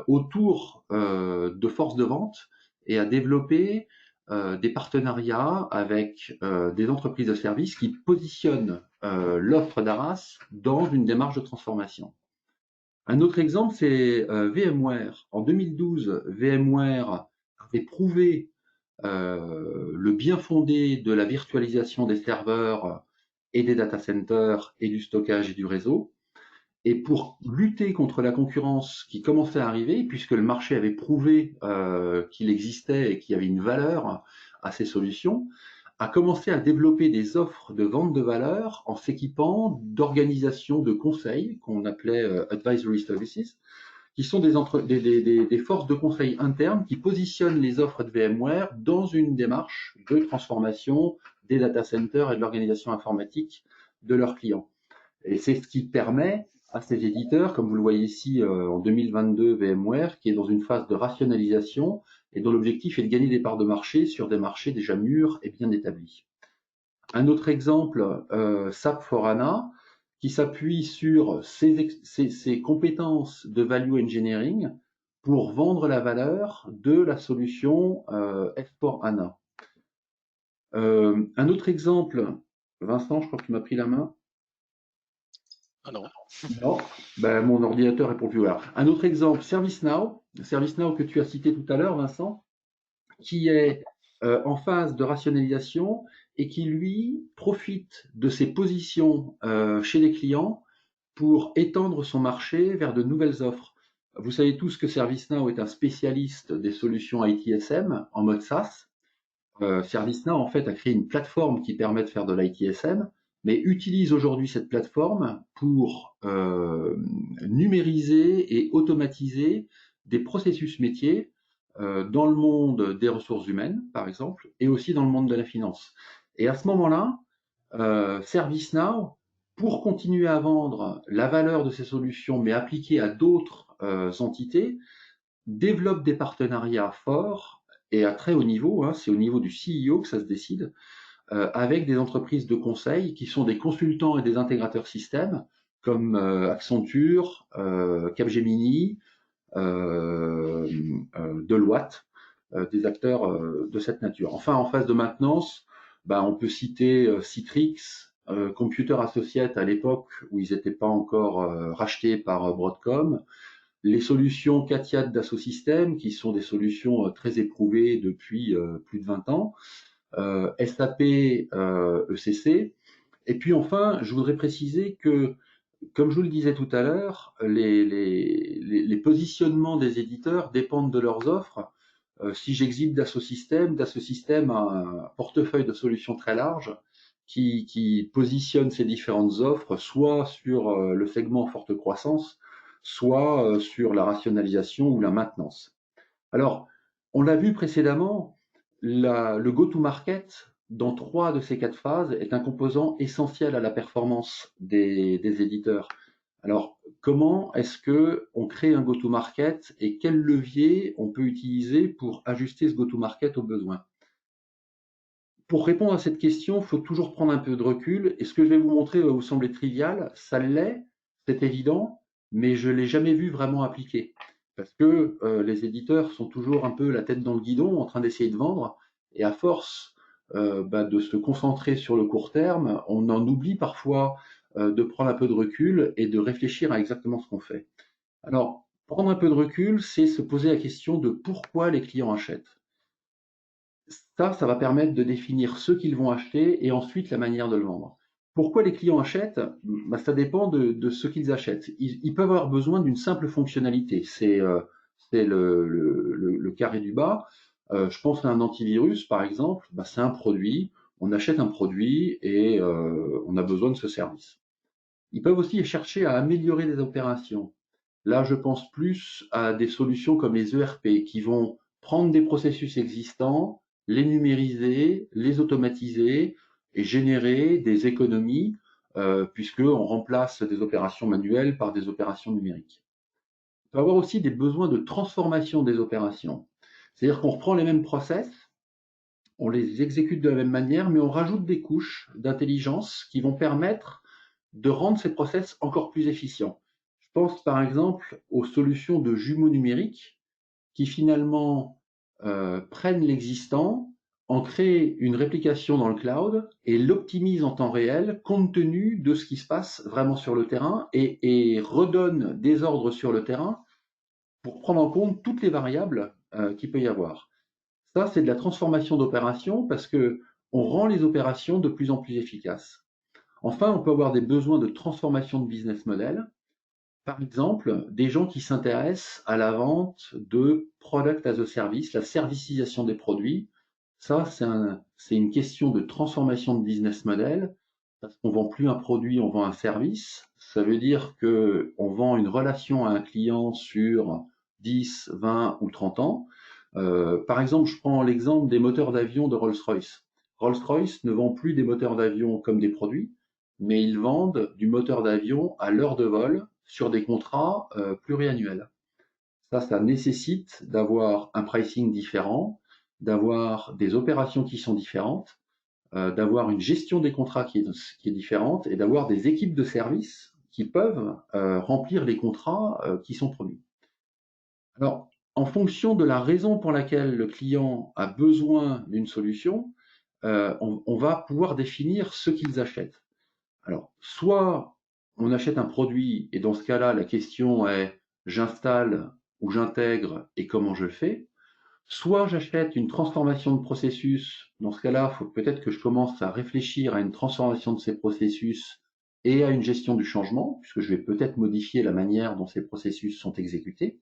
autour de forces de vente et à développer des partenariats avec des entreprises de services qui positionnent l'offre d'Arras dans une démarche de transformation. Un autre exemple, c'est VMware. En 2012, VMware avait prouvé le bien fondé de la virtualisation des serveurs et des data centers et du stockage et du réseau. Et pour lutter contre la concurrence qui commençait à arriver, puisque le marché avait prouvé qu'il existait et qu'il y avait une valeur à ces solutions, a commencé à développer des offres de vente de valeur en s'équipant d'organisations de conseil qu'on appelait Advisory Services, qui sont des forces de conseil internes qui positionnent les offres de VMware dans une démarche de transformation des data centers et de l'organisation informatique de leurs clients. Et c'est ce qui permet à ces éditeurs, comme vous le voyez ici en 2022, VMware, qui est dans une phase de rationalisation et dont l'objectif est de gagner des parts de marché sur des marchés déjà mûrs et bien établis. Un autre exemple, SAP S/4HANA, qui s'appuie sur ses compétences de value engineering pour vendre la valeur de la solution S/4HANA. Un autre exemple, Vincent, je crois que tu m'as pris la main. Ah non. Non, ben, mon ordinateur est pour plus voir. Un autre exemple, ServiceNow que tu as cité tout à l'heure, Vincent, qui est en phase de rationalisation et qui, lui, profite de ses positions chez les clients pour étendre son marché vers de nouvelles offres. Vous savez tous que ServiceNow est un spécialiste des solutions ITSM en mode SaaS. ServiceNow, en fait, a créé une plateforme qui permet de faire de l'ITSM, mais utilise aujourd'hui cette plateforme pour numériser et automatiser des processus métiers dans le monde des ressources humaines, par exemple, et aussi dans le monde de la finance. Et à ce moment-là, ServiceNow, pour continuer à vendre la valeur de ces solutions, mais appliquée à d'autres entités, développe des partenariats forts et à très haut niveau, hein, c'est au niveau du CEO que ça se décide, avec des entreprises de conseil qui sont des consultants et des intégrateurs système, comme Accenture, Capgemini, Deloitte, des acteurs de cette nature. Enfin, en phase de maintenance, on peut citer Citrix, Computer Associates à l'époque où ils n'étaient pas encore rachetés par Broadcom, les solutions CATIA d'Asso Systèmes, qui sont des solutions très éprouvées depuis plus de 20 ans, SAP ECC, et puis enfin, je voudrais préciser que, comme je vous le disais tout à l'heure, les positionnements des éditeurs dépendent de leurs offres. Si j'exite Dassault Systèmes a un portefeuille de solutions très large qui positionne ces différentes offres soit sur le segment forte croissance, soit sur la rationalisation ou la maintenance. Alors, on l'a vu précédemment, le go-to-market dans 3 de ces 4 phases est un composant essentiel à la performance des éditeurs. Alors, comment est-ce que on crée un go-to-market et quel levier on peut utiliser pour ajuster ce go-to-market aux besoins? Pour répondre à cette question, il faut toujours prendre un peu de recul. Et ce que je vais vous montrer va vous sembler trivial, ça l'est, c'est évident, mais je ne l'ai jamais vu vraiment appliqué. Parce que les éditeurs sont toujours un peu la tête dans le guidon en train d'essayer de vendre. Et à force de se concentrer sur le court terme, on en oublie parfois de prendre un peu de recul et de réfléchir à exactement ce qu'on fait. Alors, prendre un peu de recul, c'est se poser la question de pourquoi les clients achètent. Ça va permettre de définir ce qu'ils vont acheter et ensuite la manière de le vendre. Pourquoi les clients achètent? Ça dépend de ce qu'ils achètent. Ils peuvent avoir besoin d'une simple fonctionnalité. C'est le carré du bas. Je pense à un antivirus, par exemple. C'est un produit. On achète un produit et on a besoin de ce service. Ils peuvent aussi chercher à améliorer des opérations. Là, je pense plus à des solutions comme les ERP qui vont prendre des processus existants, les numériser, les automatiser et générer des économies puisqu'on remplace des opérations manuelles par des opérations numériques. Il peut y avoir aussi des besoins de transformation des opérations. C'est-à-dire qu'on reprend les mêmes process, on les exécute de la même manière, mais on rajoute des couches d'intelligence qui vont permettre de rendre ces process encore plus efficients. Je pense par exemple aux solutions de jumeaux numériques qui finalement prennent l'existant, en créent une réplication dans le cloud et l'optimisent en temps réel compte tenu de ce qui se passe vraiment sur le terrain et redonnent des ordres sur le terrain pour prendre en compte toutes les variables qu'il peut y avoir. Ça, c'est de la transformation d'opérations parce que on rend les opérations de plus en plus efficaces. Enfin, on peut avoir des besoins de transformation de business model. Par exemple, des gens qui s'intéressent à la vente de product as a service, la servicisation des produits. Ça, c'est une question de transformation de business model parce qu'on vend plus un produit, on vend un service. Ça veut dire que on vend une relation à un client sur 10, 20 ou 30 ans. Par exemple, je prends l'exemple des moteurs d'avion de Rolls-Royce. Rolls-Royce ne vend plus des moteurs d'avion comme des produits, mais ils vendent du moteur d'avion à l'heure de vol sur des contrats pluriannuels. Ça nécessite d'avoir un pricing différent, d'avoir des opérations qui sont différentes, d'avoir une gestion des contrats qui est différente et d'avoir des équipes de service qui peuvent remplir les contrats qui sont promis. Alors, en fonction de la raison pour laquelle le client a besoin d'une solution, on va pouvoir définir ce qu'ils achètent. Alors, soit on achète un produit et dans ce cas-là, la question est j'installe ou j'intègre et comment je le fais. Soit j'achète une transformation de processus. Dans ce cas-là, il faut peut-être que je commence à réfléchir à une transformation de ces processus et à une gestion du changement, puisque je vais peut-être modifier la manière dont ces processus sont exécutés.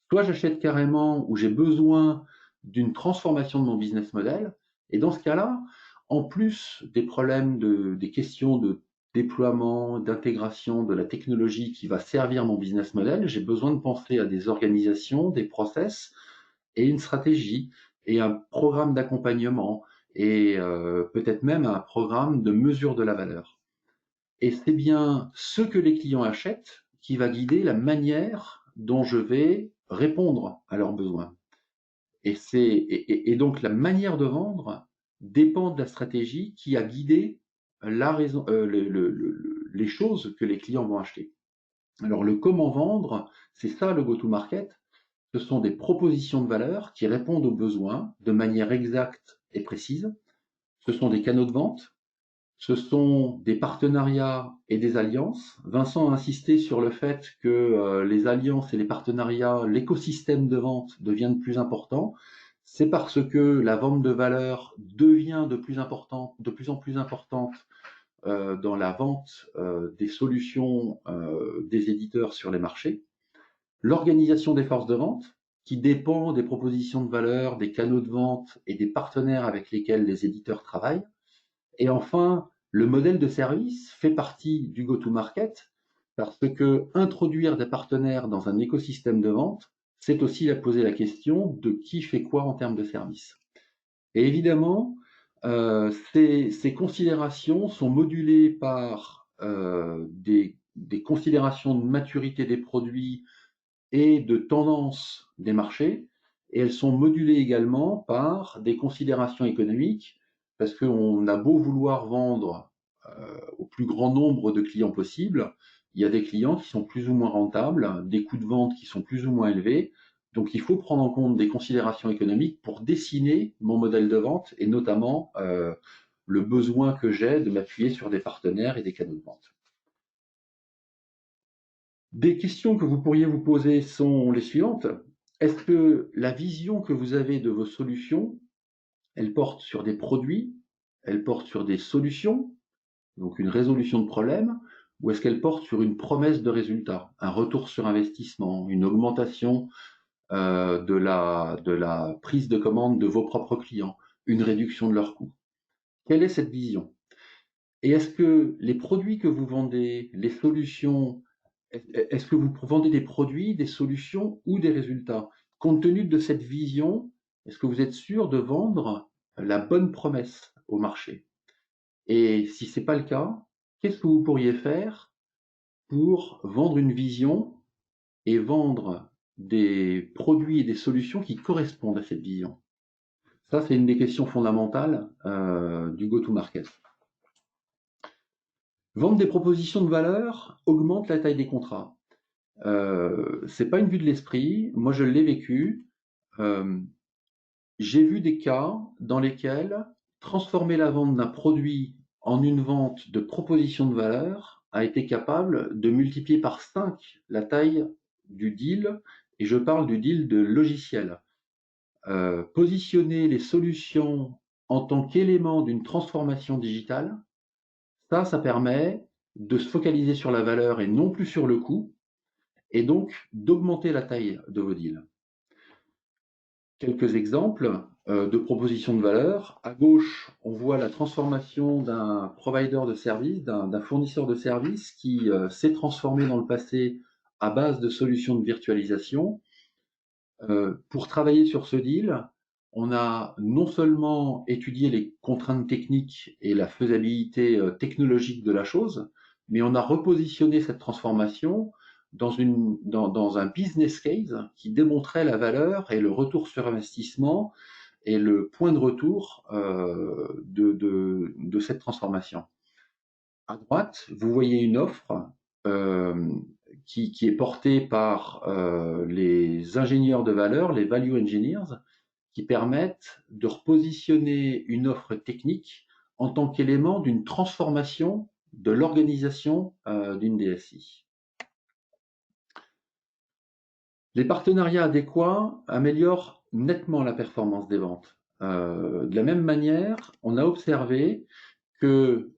soit j'achète carrément où j'ai besoin d'une transformation de mon business model. Et dans ce cas-là, en plus des problèmes des questions de déploiement, d'intégration de la technologie qui va servir mon business model, j'ai besoin de penser à des organisations, des process et une stratégie et un programme d'accompagnement et peut-être même un programme de mesure de la valeur. Et c'est bien ce que les clients achètent qui va guider la manière dont je vais répondre à leurs besoins. Et donc la manière de vendre dépend de la stratégie qui a guidé la raison, les choses que les clients vont acheter. Alors le comment vendre, c'est ça le go-to-market. Ce sont des propositions de valeur qui répondent aux besoins de manière exacte et précise. Ce sont des canaux de vente. Ce sont des partenariats et des alliances. Vincent a insisté sur le fait que les alliances et les partenariats, l'écosystème de vente devient de plus important. C'est parce que la vente de valeur devient de plus en plus importante dans la vente des solutions des éditeurs sur les marchés. L'organisation des forces de vente, qui dépend des propositions de valeur, des canaux de vente et des partenaires avec lesquels les éditeurs travaillent. Et enfin, le modèle de service fait partie du go-to-market parce que introduire des partenaires dans un écosystème de vente, c'est aussi poser la question de qui fait quoi en termes de service. Et évidemment, ces considérations sont modulées par des considérations de maturité des produits et de tendance des marchés, et elles sont modulées également par des considérations économiques, parce qu'on a beau vouloir vendre au plus grand nombre de clients possible, il y a des clients qui sont plus ou moins rentables, des coûts de vente qui sont plus ou moins élevés, donc il faut prendre en compte des considérations économiques pour dessiner mon modèle de vente, et notamment le besoin que j'ai de m'appuyer sur des partenaires et des canaux de vente. Des questions que vous pourriez vous poser sont les suivantes. Est-ce que la vision que vous avez de vos solutions, elle porte sur des produits, elle porte sur des solutions, donc une résolution de problème, ou est-ce qu'elle porte sur une promesse de résultat, un retour sur investissement, une augmentation de la prise de commande de vos propres clients, une réduction de leurs coûts? Quelle est cette vision? Et est-ce que les produits que vous vendez, les solutions, est-ce que vous vendez des produits, des solutions ou des résultats? Compte tenu de cette vision, est-ce que vous êtes sûr de vendre la bonne promesse au marché? Et si ce n'est pas le cas, qu'est-ce que vous pourriez faire pour vendre une vision et vendre des produits et des solutions qui correspondent à cette vision? Ça, c'est une des questions fondamentales du go-to-market. Vendre des propositions de valeur augmente la taille des contrats. C'est pas une vue de l'esprit. Moi, je l'ai vécu. J'ai vu des cas dans lesquels transformer la vente d'un produit en une vente de propositions de valeur a été capable de multiplier par 5 la taille du deal, et je parle du deal de logiciel. Positionner les solutions en tant qu'élément d'une transformation digitale, ça permet de se focaliser sur la valeur et non plus sur le coût, et donc d'augmenter la taille de vos deals. Quelques exemples de propositions de valeur. À gauche, on voit la transformation d'un provider de service, d'un fournisseur de service qui s'est transformé dans le passé à base de solutions de virtualisation. Pour travailler sur ce deal, on a non seulement étudié les contraintes techniques et la faisabilité technologique de la chose, mais on a repositionné cette transformation dans un business case qui démontrait la valeur et le retour sur investissement et le point de retour de cette transformation. À droite, vous voyez une offre qui est portée par les ingénieurs de valeur, les value engineers, qui permettent de repositionner une offre technique en tant qu'élément d'une transformation de l'organisation d'une DSI. Les partenariats adéquats améliorent nettement la performance des ventes. De la même manière, on a observé que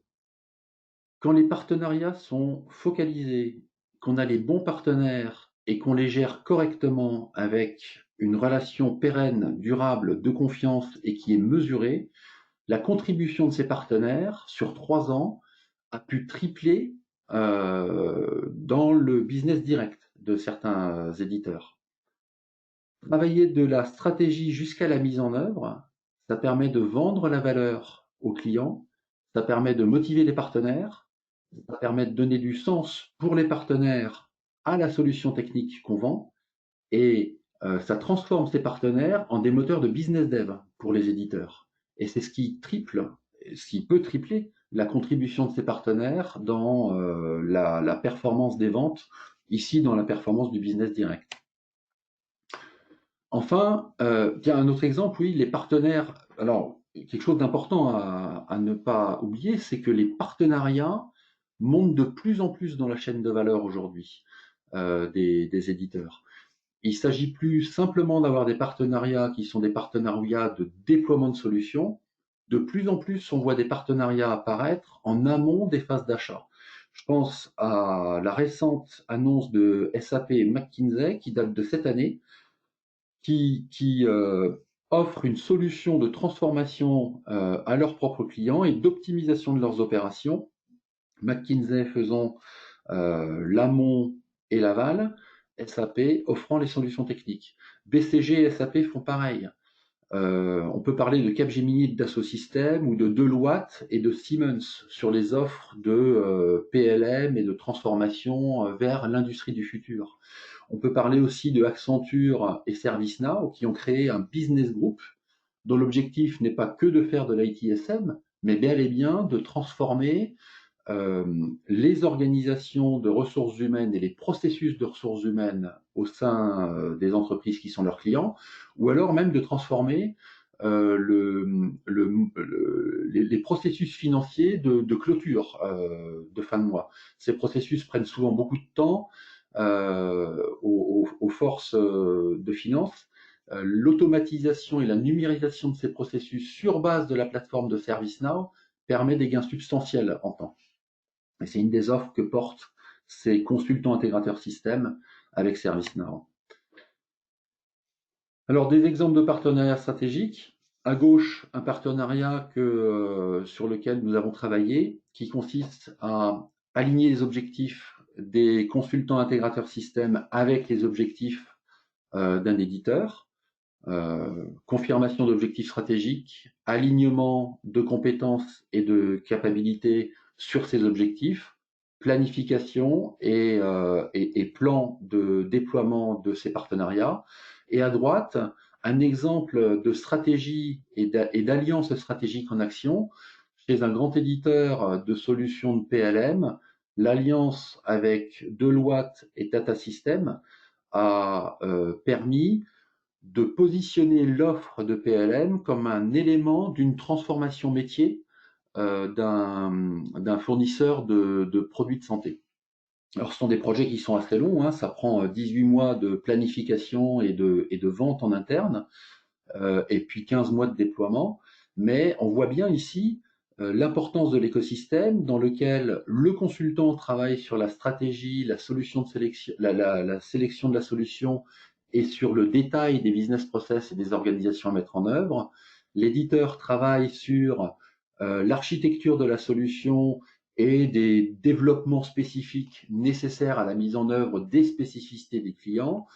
quand les partenariats sont focalisés, qu'on a les bons partenaires et qu'on les gère correctement avec une relation pérenne, durable, de confiance et qui est mesurée, la contribution de ces partenaires sur 3 ans a pu tripler dans le business direct de certains éditeurs. Travailler de la stratégie jusqu'à la mise en œuvre, ça permet de vendre la valeur aux clients, ça permet de motiver les partenaires, ça permet de donner du sens pour les partenaires à la solution technique qu'on vend, et ça transforme ces partenaires en des moteurs de business dev pour les éditeurs. Et c'est ce qui peut tripler la contribution de ces partenaires dans la performance des ventes, ici dans la performance du business direct. Enfin, tiens, un autre exemple, oui, les partenaires. Alors, quelque chose d'important à ne pas oublier, c'est que les partenariats montent de plus en plus dans la chaîne de valeur aujourd'hui des éditeurs. Il ne s'agit plus simplement d'avoir des partenariats qui sont des partenariats de déploiement de solutions. De plus en plus, on voit des partenariats apparaître en amont des phases d'achat. Je pense à la récente annonce de SAP et McKinsey qui date de cette année, qui offre une solution de transformation à leurs propres clients et d'optimisation de leurs opérations. McKinsey faisant l'amont et l'aval, SAP offrant les solutions techniques. BCG et SAP font pareil. On peut parler de Capgemini et de Dassault Systèmes ou de Deloitte et de Siemens sur les offres de PLM et de transformation vers l'industrie du futur. On peut parler aussi de Accenture et ServiceNow qui ont créé un business group dont l'objectif n'est pas que de faire de l'ITSM, mais bel et bien de transformer les organisations de ressources humaines et les processus de ressources humaines au sein des entreprises qui sont leurs clients, ou alors même de transformer les processus financiers de clôture de fin de mois. Ces processus prennent souvent beaucoup de temps aux forces de finance. L'automatisation et la numérisation de ces processus sur base de la plateforme de ServiceNow permet des gains substantiels en temps. Et c'est une des offres que portent ces consultants intégrateurs système avec ServiceNow. Alors, des exemples de partenariats stratégiques. À gauche, un partenariat sur lequel nous avons travaillé, qui consiste à aligner les objectifs des consultants intégrateurs système avec les objectifs d'un éditeur. Confirmation d'objectifs stratégiques, alignement de compétences et de capacités sur ces objectifs, planification et plan de déploiement de ces partenariats. Et à droite, un exemple de stratégie et d'alliance stratégique en action chez un grand éditeur de solutions de PLM. L'alliance avec Deloitte et Tata Systems a permis de positionner l'offre de PLM comme un élément d'une transformation métier d'un fournisseur de produits de santé. Alors, ce sont des projets qui sont assez longs, hein, ça prend 18 mois de planification et de vente en interne, et puis 15 mois de déploiement, mais on voit bien ici l'importance de l'écosystème dans lequel le consultant travaille sur la stratégie, la solution de sélection, la sélection de la solution et sur le détail des business process et des organisations à mettre en œuvre. L'éditeur travaille sur l'architecture de la solution et des développements spécifiques nécessaires à la mise en œuvre des spécificités des clients.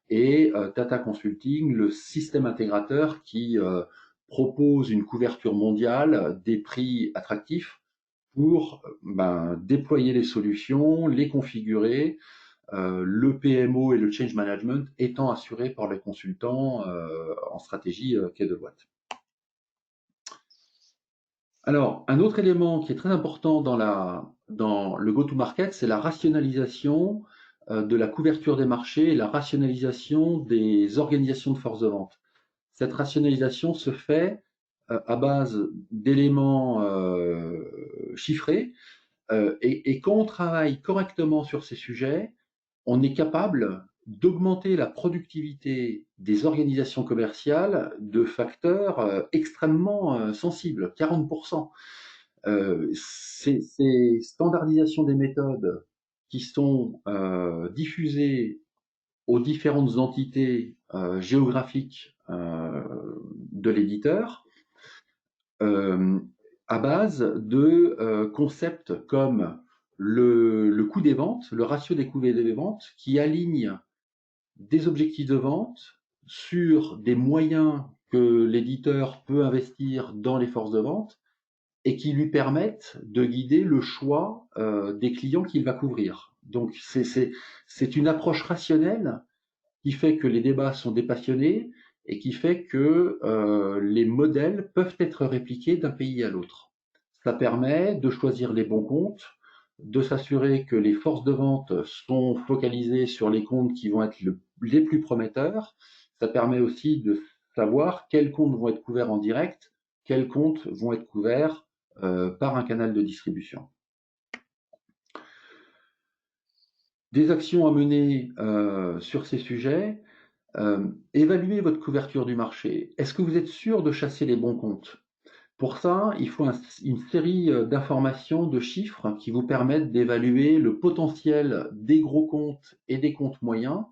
Et Tata Consulting, le système intégrateur qui propose une couverture mondiale, des prix attractifs pour déployer les solutions, les configurer, le PMO et le change management étant assurés par les consultants en stratégie qu'est Deloitte. Alors, un autre élément qui est très important dans le go-to-market, c'est la rationalisation de la couverture des marchés et la rationalisation des organisations de force de vente. Cette rationalisation se fait à base d'éléments chiffrés et quand on travaille correctement sur ces sujets, on est capable d'augmenter la productivité des organisations commerciales de facteurs extrêmement sensibles, 40%. Ces standardisations des méthodes qui sont diffusées aux différentes entités géographiques de l'éditeur à base de concepts comme le coût des ventes, le ratio des coûts des ventes, qui aligne des objectifs de vente sur des moyens que l'éditeur peut investir dans les forces de vente et qui lui permettent de guider le choix des clients qu'il va couvrir. Donc c'est une approche rationnelle qui fait que les débats sont dépassionnés et qui fait que les modèles peuvent être répliqués d'un pays à l'autre. Ça permet de choisir les bons comptes, de s'assurer que les forces de vente sont focalisées sur les comptes qui vont être les plus prometteurs. Ça permet aussi de savoir quels comptes vont être couverts en direct, quels comptes vont être couverts par un canal de distribution. Des actions à mener sur ces sujets. Évaluez votre couverture du marché. Est-ce que vous êtes sûr de chasser les bons comptes? Pour ça, il faut une série d'informations, de chiffres qui vous permettent d'évaluer le potentiel des gros comptes et des comptes moyens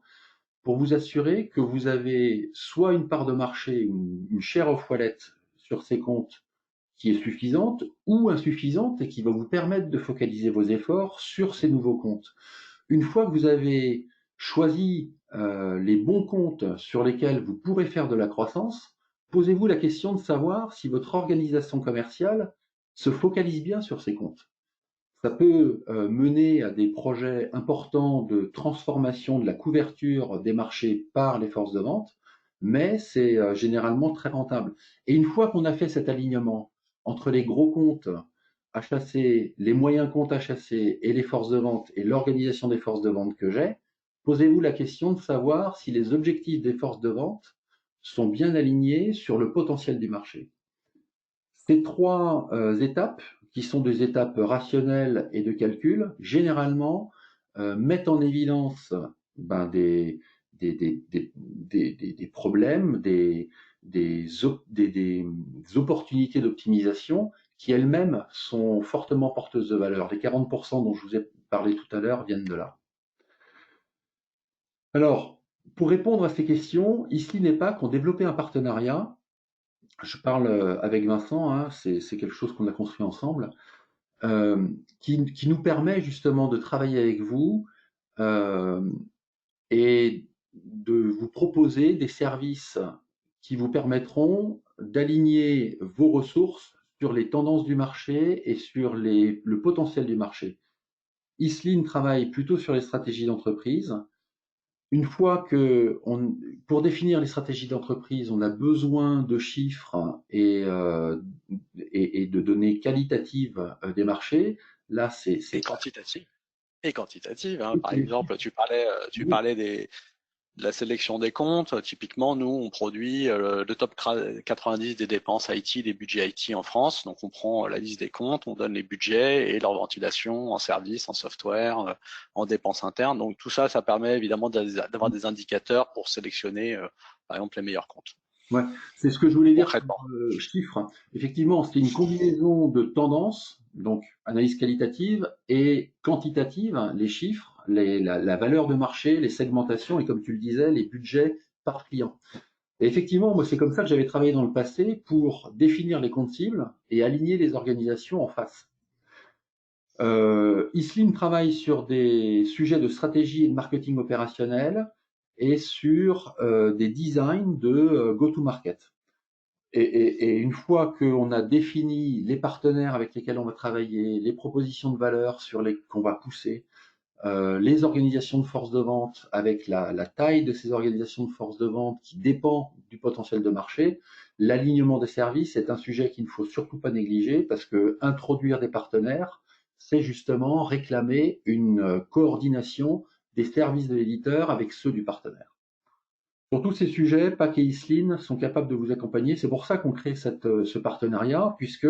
pour vous assurer que vous avez soit une part de marché, une share of wallet sur ces comptes qui est suffisante ou insuffisante et qui va vous permettre de focaliser vos efforts sur ces nouveaux comptes. Une fois que vous avez choisi les bons comptes sur lesquels vous pourrez faire de la croissance, posez-vous la question de savoir si votre organisation commerciale se focalise bien sur ces comptes. Ça peut mener à des projets importants de transformation de la couverture des marchés par les forces de vente, mais c'est généralement très rentable. Et une fois qu'on a fait cet alignement entre les gros comptes à chasser, les moyens comptes à chasser et les forces de vente et l'organisation des forces de vente que j'ai, posez-vous la question de savoir si les objectifs des forces de vente sont bien alignés sur le potentiel du marché. Ces trois étapes, qui sont des étapes rationnelles et de calcul, généralement mettent en évidence des problèmes, des opportunités d'optimisation qui elles-mêmes sont fortement porteuses de valeur. Les 40% dont je vous ai parlé tout à l'heure viennent de là. Alors, pour répondre à ces questions, Isline et PAC ont développé un partenariat. Je parle avec Vincent, hein, c'est quelque chose qu'on a construit ensemble, qui nous permet justement de travailler avec vous et de vous proposer des services qui vous permettront d'aligner vos ressources sur les tendances du marché et sur le potentiel du marché. Isline travaille plutôt sur les stratégies d'entreprise. Une fois que, pour définir les stratégies d'entreprise, on a besoin de chiffres et de données qualitatives des marchés, là c'est quantitatives. Et quantitatives. Hein. Par exemple, tu parlais de la sélection des comptes. Typiquement, nous, on produit le top 90 des dépenses IT, des budgets IT en France. Donc, on prend la liste des comptes, on donne les budgets et leur ventilation en service, en software, en dépenses internes. Donc, tout ça, ça permet évidemment d'avoir des indicateurs pour sélectionner, par exemple, les meilleurs comptes. Ouais, c'est ce que je voulais dire sur le chiffre. Effectivement, c'est une combinaison de tendances, donc analyse qualitative et quantitative, les chiffres, la valeur de marché, les segmentations et comme tu le disais, les budgets par client. Et effectivement, moi, c'est comme ça que j'avais travaillé dans le passé pour définir les comptes cibles et aligner les organisations en face. Isline travaille sur des sujets de stratégie et de marketing opérationnel et sur des designs de go-to-market. Et une fois qu'on a défini les partenaires avec lesquels on va travailler, les propositions de valeur qu'on va pousser, les organisations de force de vente avec la taille de ces organisations de force de vente qui dépend du potentiel de marché, l'alignement des services est un sujet qu'il ne faut surtout pas négliger parce que introduire des partenaires, c'est justement réclamer une coordination des services de l'éditeur avec ceux du partenaire. Sur tous ces sujets, PAC et Isline sont capables de vous accompagner. C'est pour ça qu'on crée ce partenariat, puisque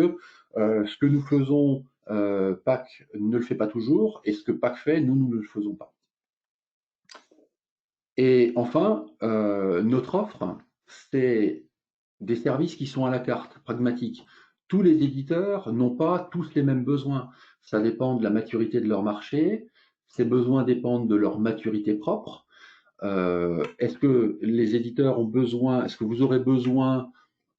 ce que nous faisons, PAC ne le fait pas toujours, et ce que PAC fait, nous ne le faisons pas. Et enfin, notre offre, c'est des services qui sont à la carte, pragmatiques. Tous les éditeurs n'ont pas tous les mêmes besoins. Ça dépend de la maturité de leur marché, ces besoins dépendent de leur maturité propre. Est-ce que les éditeurs ont besoin, est-ce que vous aurez besoin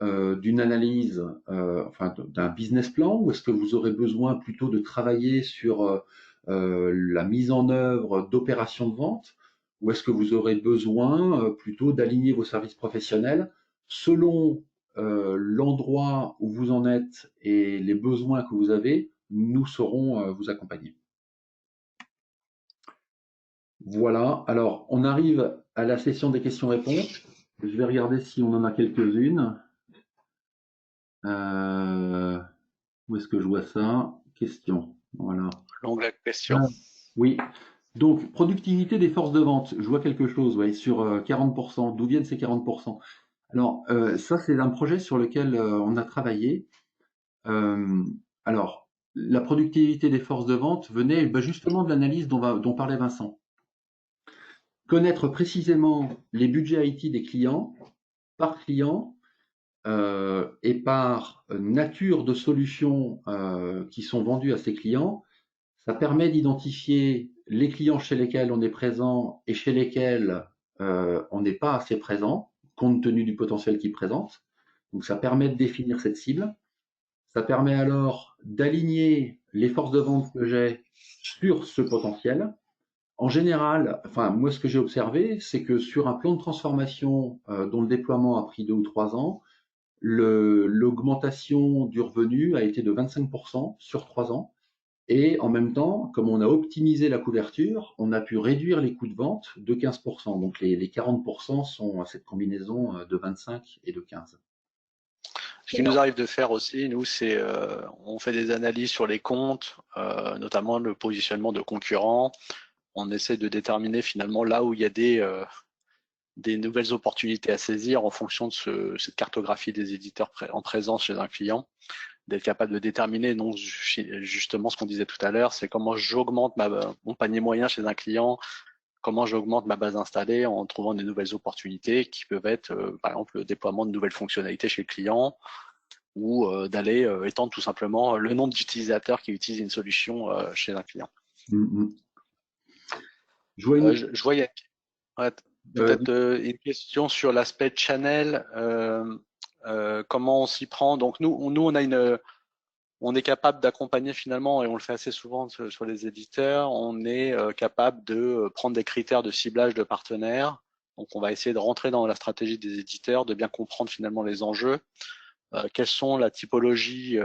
d'une analyse, enfin d'un business plan, ou est-ce que vous aurez besoin plutôt de travailler sur la mise en œuvre d'opérations de vente, ou est-ce que vous aurez besoin plutôt d'aligner vos services professionnels selon l'endroit où vous en êtes et les besoins que vous avez, nous saurons vous accompagner. Voilà, alors on arrive à la session des questions-réponses. Je vais regarder si on en a quelques-unes. Où est-ce que je vois ça? Question. Voilà. L'onglet question. Oui. Donc, productivité des forces de vente. Je vois quelque chose, ouais, sur 40%. D'où viennent ces 40%? Alors, ça, c'est un projet sur lequel on a travaillé. Alors, la productivité des forces de vente venait justement de l'analyse dont parlait Vincent. Connaître précisément les budgets IT des clients, par client, et par nature de solutions qui sont vendues à ces clients, ça permet d'identifier les clients chez lesquels on est présent et chez lesquels on n'est pas assez présent, compte tenu du potentiel qu'ils présentent. Donc ça permet de définir cette cible. Ça permet alors d'aligner les forces de vente que j'ai sur ce potentiel. En général, enfin moi ce que j'ai observé, c'est que sur un plan de transformation dont le déploiement a pris 2 ou 3 ans, l'augmentation du revenu a été de 25% sur 3 ans. Et en même temps, comme on a optimisé la couverture, on a pu réduire les coûts de vente de 15%. Donc les 40% sont à cette combinaison de 25 et de 15. Ce qui nous arrive de faire aussi, nous, c'est on fait des analyses sur les comptes, notamment le positionnement de concurrents. On essaie de déterminer finalement là où il y a des nouvelles opportunités à saisir en fonction de cette cartographie des éditeurs en présence chez un client, d'être capable de déterminer non justement ce qu'on disait tout à l'heure, c'est comment j'augmente mon panier moyen chez un client, comment j'augmente ma base installée en trouvant des nouvelles opportunités qui peuvent être par exemple le déploiement de nouvelles fonctionnalités chez le client ou d'aller étendre tout simplement le nombre d'utilisateurs qui utilisent une solution chez un client. Je vois une... je voyais peut-être une question sur l'aspect channel. Comment on s'y prend? Donc nous on est capable d'accompagner finalement, et on le fait assez souvent sur les éditeurs, on est capable de prendre des critères de ciblage de partenaires. Donc on va essayer de rentrer dans la stratégie des éditeurs, de bien comprendre finalement les enjeux, quelles sont la typologie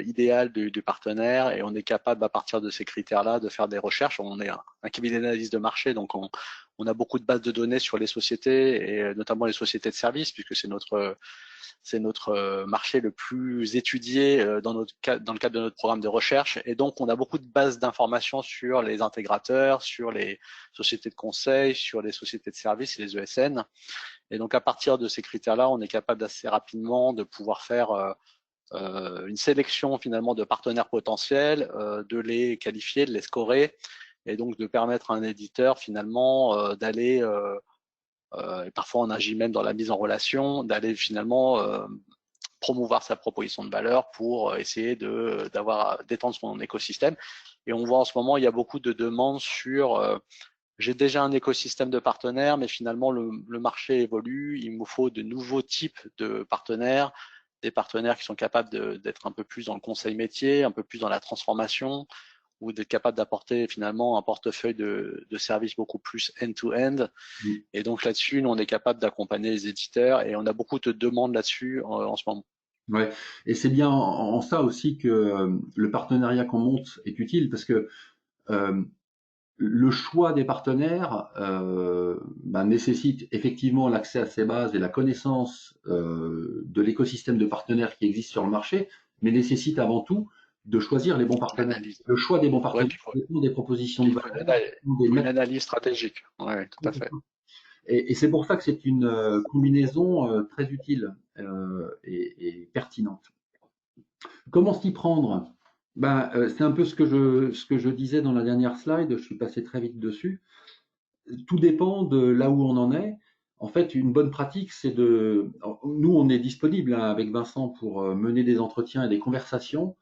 idéale du partenaire, et on est capable à partir de ces critères-là de faire des recherches. On est un cabinet d'analyse de marché, donc on a beaucoup de bases de données sur les sociétés, et notamment les sociétés de services, puisque c'est notre marché le plus étudié dans le cadre de notre programme de recherche. Et donc, on a beaucoup de bases d'informations sur les intégrateurs, sur les sociétés de conseil, sur les sociétés de services et les ESN. Et donc, à partir de ces critères-là, on est capable assez rapidement de pouvoir faire une sélection finalement de partenaires potentiels, de les qualifier, de les scorer, et donc de permettre à un éditeur finalement d'aller et parfois on agit même dans la mise en relation, d'aller finalement promouvoir sa proposition de valeur pour essayer d'étendre son écosystème. Et on voit en ce moment, il y a beaucoup de demandes sur j'ai déjà un écosystème de partenaires, mais finalement le marché évolue, il me faut de nouveaux types de partenaires, des partenaires qui sont capables d'être un peu plus dans le conseil métier, un peu plus dans la transformation, ou d'être capable d'apporter finalement un portefeuille de services beaucoup plus end-to-end. Et donc là-dessus, nous, on est capable d'accompagner les éditeurs, et on a beaucoup de demandes là-dessus en ce moment. Ouais, et c'est bien en ça aussi que le partenariat qu'on monte est utile, parce que le choix des partenaires nécessite effectivement l'accès à ces bases et la connaissance de l'écosystème de partenaires qui existe sur le marché, mais nécessite avant tout de choisir les bons partenaires. Le choix des bons partenaires dépend des propositions de valeur. Une analyse stratégique. Oui, tout à fait. Et c'est pour ça que c'est une combinaison très utile et pertinente. Comment s'y prendre? C'est un peu ce que je disais dans la dernière slide, je suis passé très vite dessus. Tout dépend de là où on en est. En fait, une bonne pratique, c'est nous, on est disponible avec Vincent pour mener des entretiens et des conversations,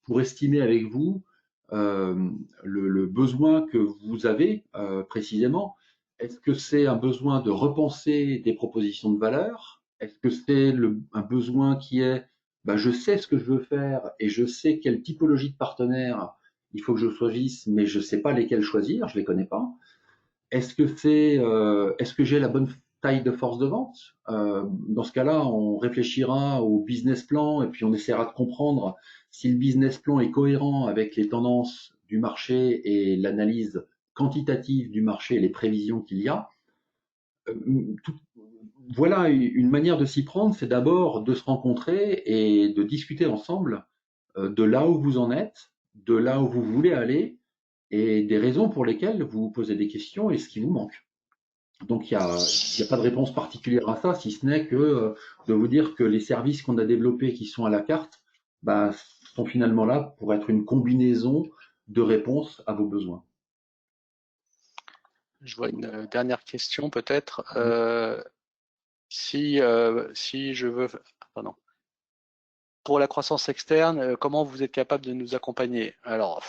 pour estimer avec vous le besoin que vous avez précisément. Est-ce que c'est un besoin de repenser des propositions de valeur? Est-ce que c'est un besoin qui est, je sais ce que je veux faire et je sais quelle typologie de partenaires il faut que je choisisse, mais je ne sais pas lesquels choisir, je ne les connais pas. Est-ce que j'ai la bonne taille de force de vente? Dans ce cas-là, on réfléchira au business plan et puis on essaiera de comprendre si le business plan est cohérent avec les tendances du marché et l'analyse quantitative du marché et les prévisions qu'il y a. Tout- voilà une manière de s'y prendre, c'est d'abord de se rencontrer et de discuter ensemble de là où vous en êtes, de là où vous voulez aller et des raisons pour lesquelles vous vous posez des questions et ce qui vous manque. Donc il y a pas de réponse particulière à ça, si ce n'est que de vous dire que les services qu'on a développés qui sont à la carte sont finalement là pour être une combinaison de réponses à vos besoins. Je vois une dernière question peut-être. Si je veux, pardon. Pour la croissance externe, comment vous êtes capable de nous accompagner? Alors,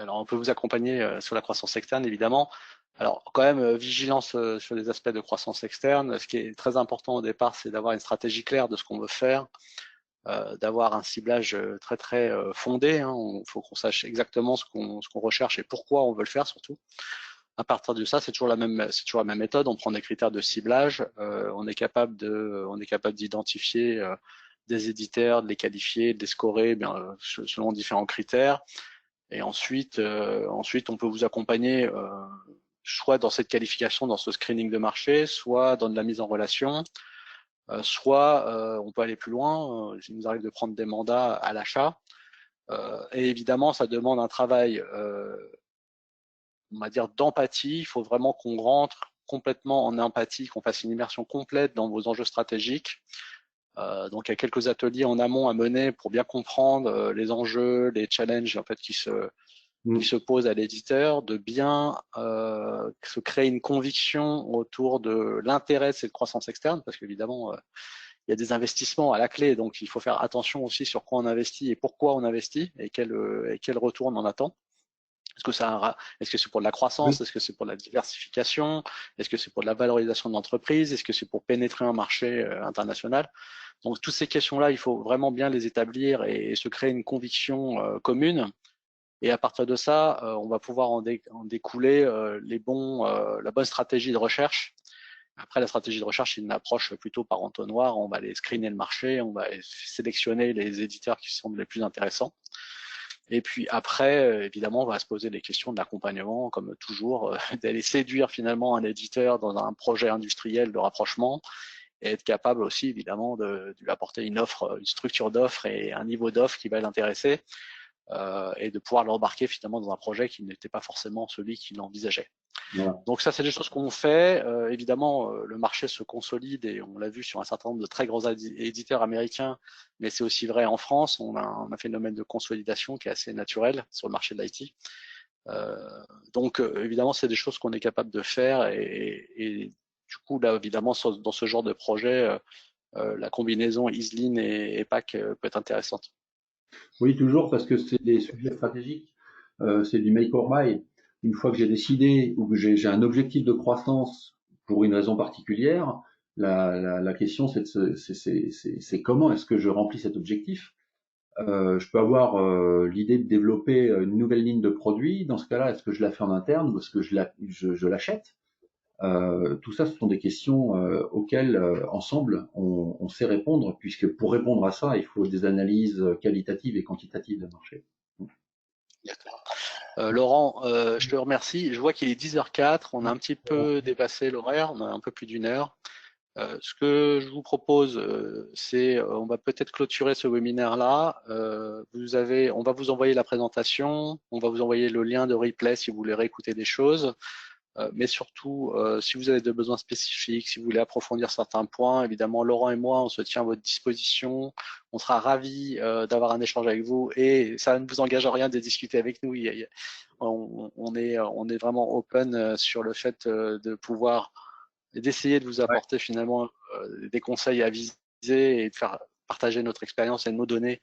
on peut vous accompagner sur la croissance externe, évidemment. Alors, quand même, vigilance sur les aspects de croissance externe. Ce qui est très important au départ, c'est d'avoir une stratégie claire de ce qu'on veut faire, d'avoir un ciblage très très fondé. Il faut qu'on sache exactement ce qu'on recherche et pourquoi on veut le faire surtout. À partir de ça, c'est toujours la même méthode. On prend des critères de ciblage. On est capable d'identifier des éditeurs, de les qualifier, de les scorer selon différents critères. Et ensuite, on peut vous accompagner soit dans cette qualification, dans ce screening de marché, soit dans de la mise en relation, soit on peut aller plus loin. Il nous arrive de prendre des mandats à l'achat. Et évidemment, ça demande un travail on va dire d'empathie. Il faut vraiment qu'on rentre complètement en empathie, qu'on fasse une immersion complète dans vos enjeux stratégiques. Donc il y a quelques ateliers en amont à mener pour bien comprendre les enjeux, les challenges en fait qui se posent à l'éditeur, de bien se créer une conviction autour de l'intérêt de cette croissance externe, parce qu'évidemment il y a des investissements à la clé, donc il faut faire attention aussi sur quoi on investit et pourquoi on investit et quel retour on en attend. Est-ce que c'est pour de la croissance? Est-ce que c'est pour de la diversification? Est-ce que c'est pour de la valorisation de l'entreprise? Est-ce que c'est pour pénétrer un marché international? Donc, toutes ces questions-là, il faut vraiment bien les établir et se créer une conviction commune. Et à partir de ça, on va pouvoir en découler la bonne stratégie de recherche. Après, la stratégie de recherche, c'est une approche plutôt par entonnoir. On va aller screener le marché, on va sélectionner les éditeurs qui semblent les plus intéressants. Et puis après, évidemment, on va se poser des questions de l'accompagnement, comme toujours, d'aller séduire finalement un éditeur dans un projet industriel de rapprochement et être capable aussi, évidemment, de lui apporter une offre, une structure d'offre et un niveau d'offre qui va l'intéresser et de pouvoir l'embarquer finalement dans un projet qui n'était pas forcément celui qu'il envisageait. Voilà. Donc ça, c'est des choses qu'on fait. Évidemment, le marché se consolide et on l'a vu sur un certain nombre de très gros éditeurs américains, mais c'est aussi vrai en France. On a un phénomène de consolidation qui est assez naturel sur le marché de l'IT. Donc évidemment, c'est des choses qu'on est capable de faire et du coup, là, évidemment, dans ce genre de projet, la combinaison Iselin et PAC peut être intéressante. Oui, toujours parce que c'est des sujets stratégiques, c'est du make or buy. Une fois que j'ai décidé ou que j'ai un objectif de croissance pour une raison particulière, la question c'est comment est-ce que je remplis cet objectif? Je peux avoir l'idée de développer une nouvelle ligne de produits. Dans ce cas-là, est-ce que je la fais en interne ou est-ce que je l'achète? Tout ça, ce sont des questions auxquelles, ensemble, on sait répondre, puisque pour répondre à ça, il faut des analyses qualitatives et quantitatives de marché. D'accord. Laurent, je te remercie. Je vois qu'il est 10h04. On a un petit peu dépassé l'horaire. On a un peu plus d'une heure. Ce que je vous propose, c'est on va peut-être clôturer ce webinaire-là. On va vous envoyer la présentation. On va vous envoyer le lien de replay si vous voulez réécouter des choses. Mais surtout, si vous avez des besoins spécifiques, si vous voulez approfondir certains points, évidemment, Laurent et moi, on se tient à votre disposition. On sera ravis d'avoir un échange avec vous et ça ne vous engage à rien de discuter avec nous. On est vraiment open sur le fait de pouvoir d'essayer de vous apporter finalement des conseils avisés et de faire partager notre expérience et nos données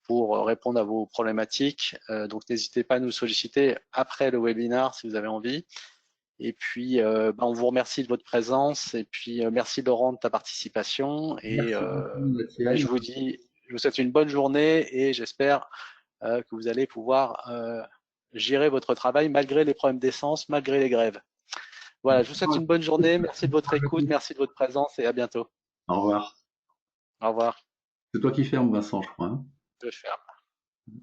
pour répondre à vos problématiques. Donc n'hésitez pas à nous solliciter après le webinaire si vous avez envie. Et puis, on vous remercie de votre présence. Et puis, merci Laurent de ta participation. Et Merci beaucoup, je Étienne. vous dis, je vous souhaite une bonne journée et j'espère que vous allez pouvoir gérer votre travail malgré les problèmes d'essence, malgré les grèves. Voilà, je vous souhaite une bonne journée. Merci de votre écoute, merci de votre présence et à bientôt. Au revoir. Au revoir. C'est toi qui fermes, Vincent, je crois, hein. Je ferme.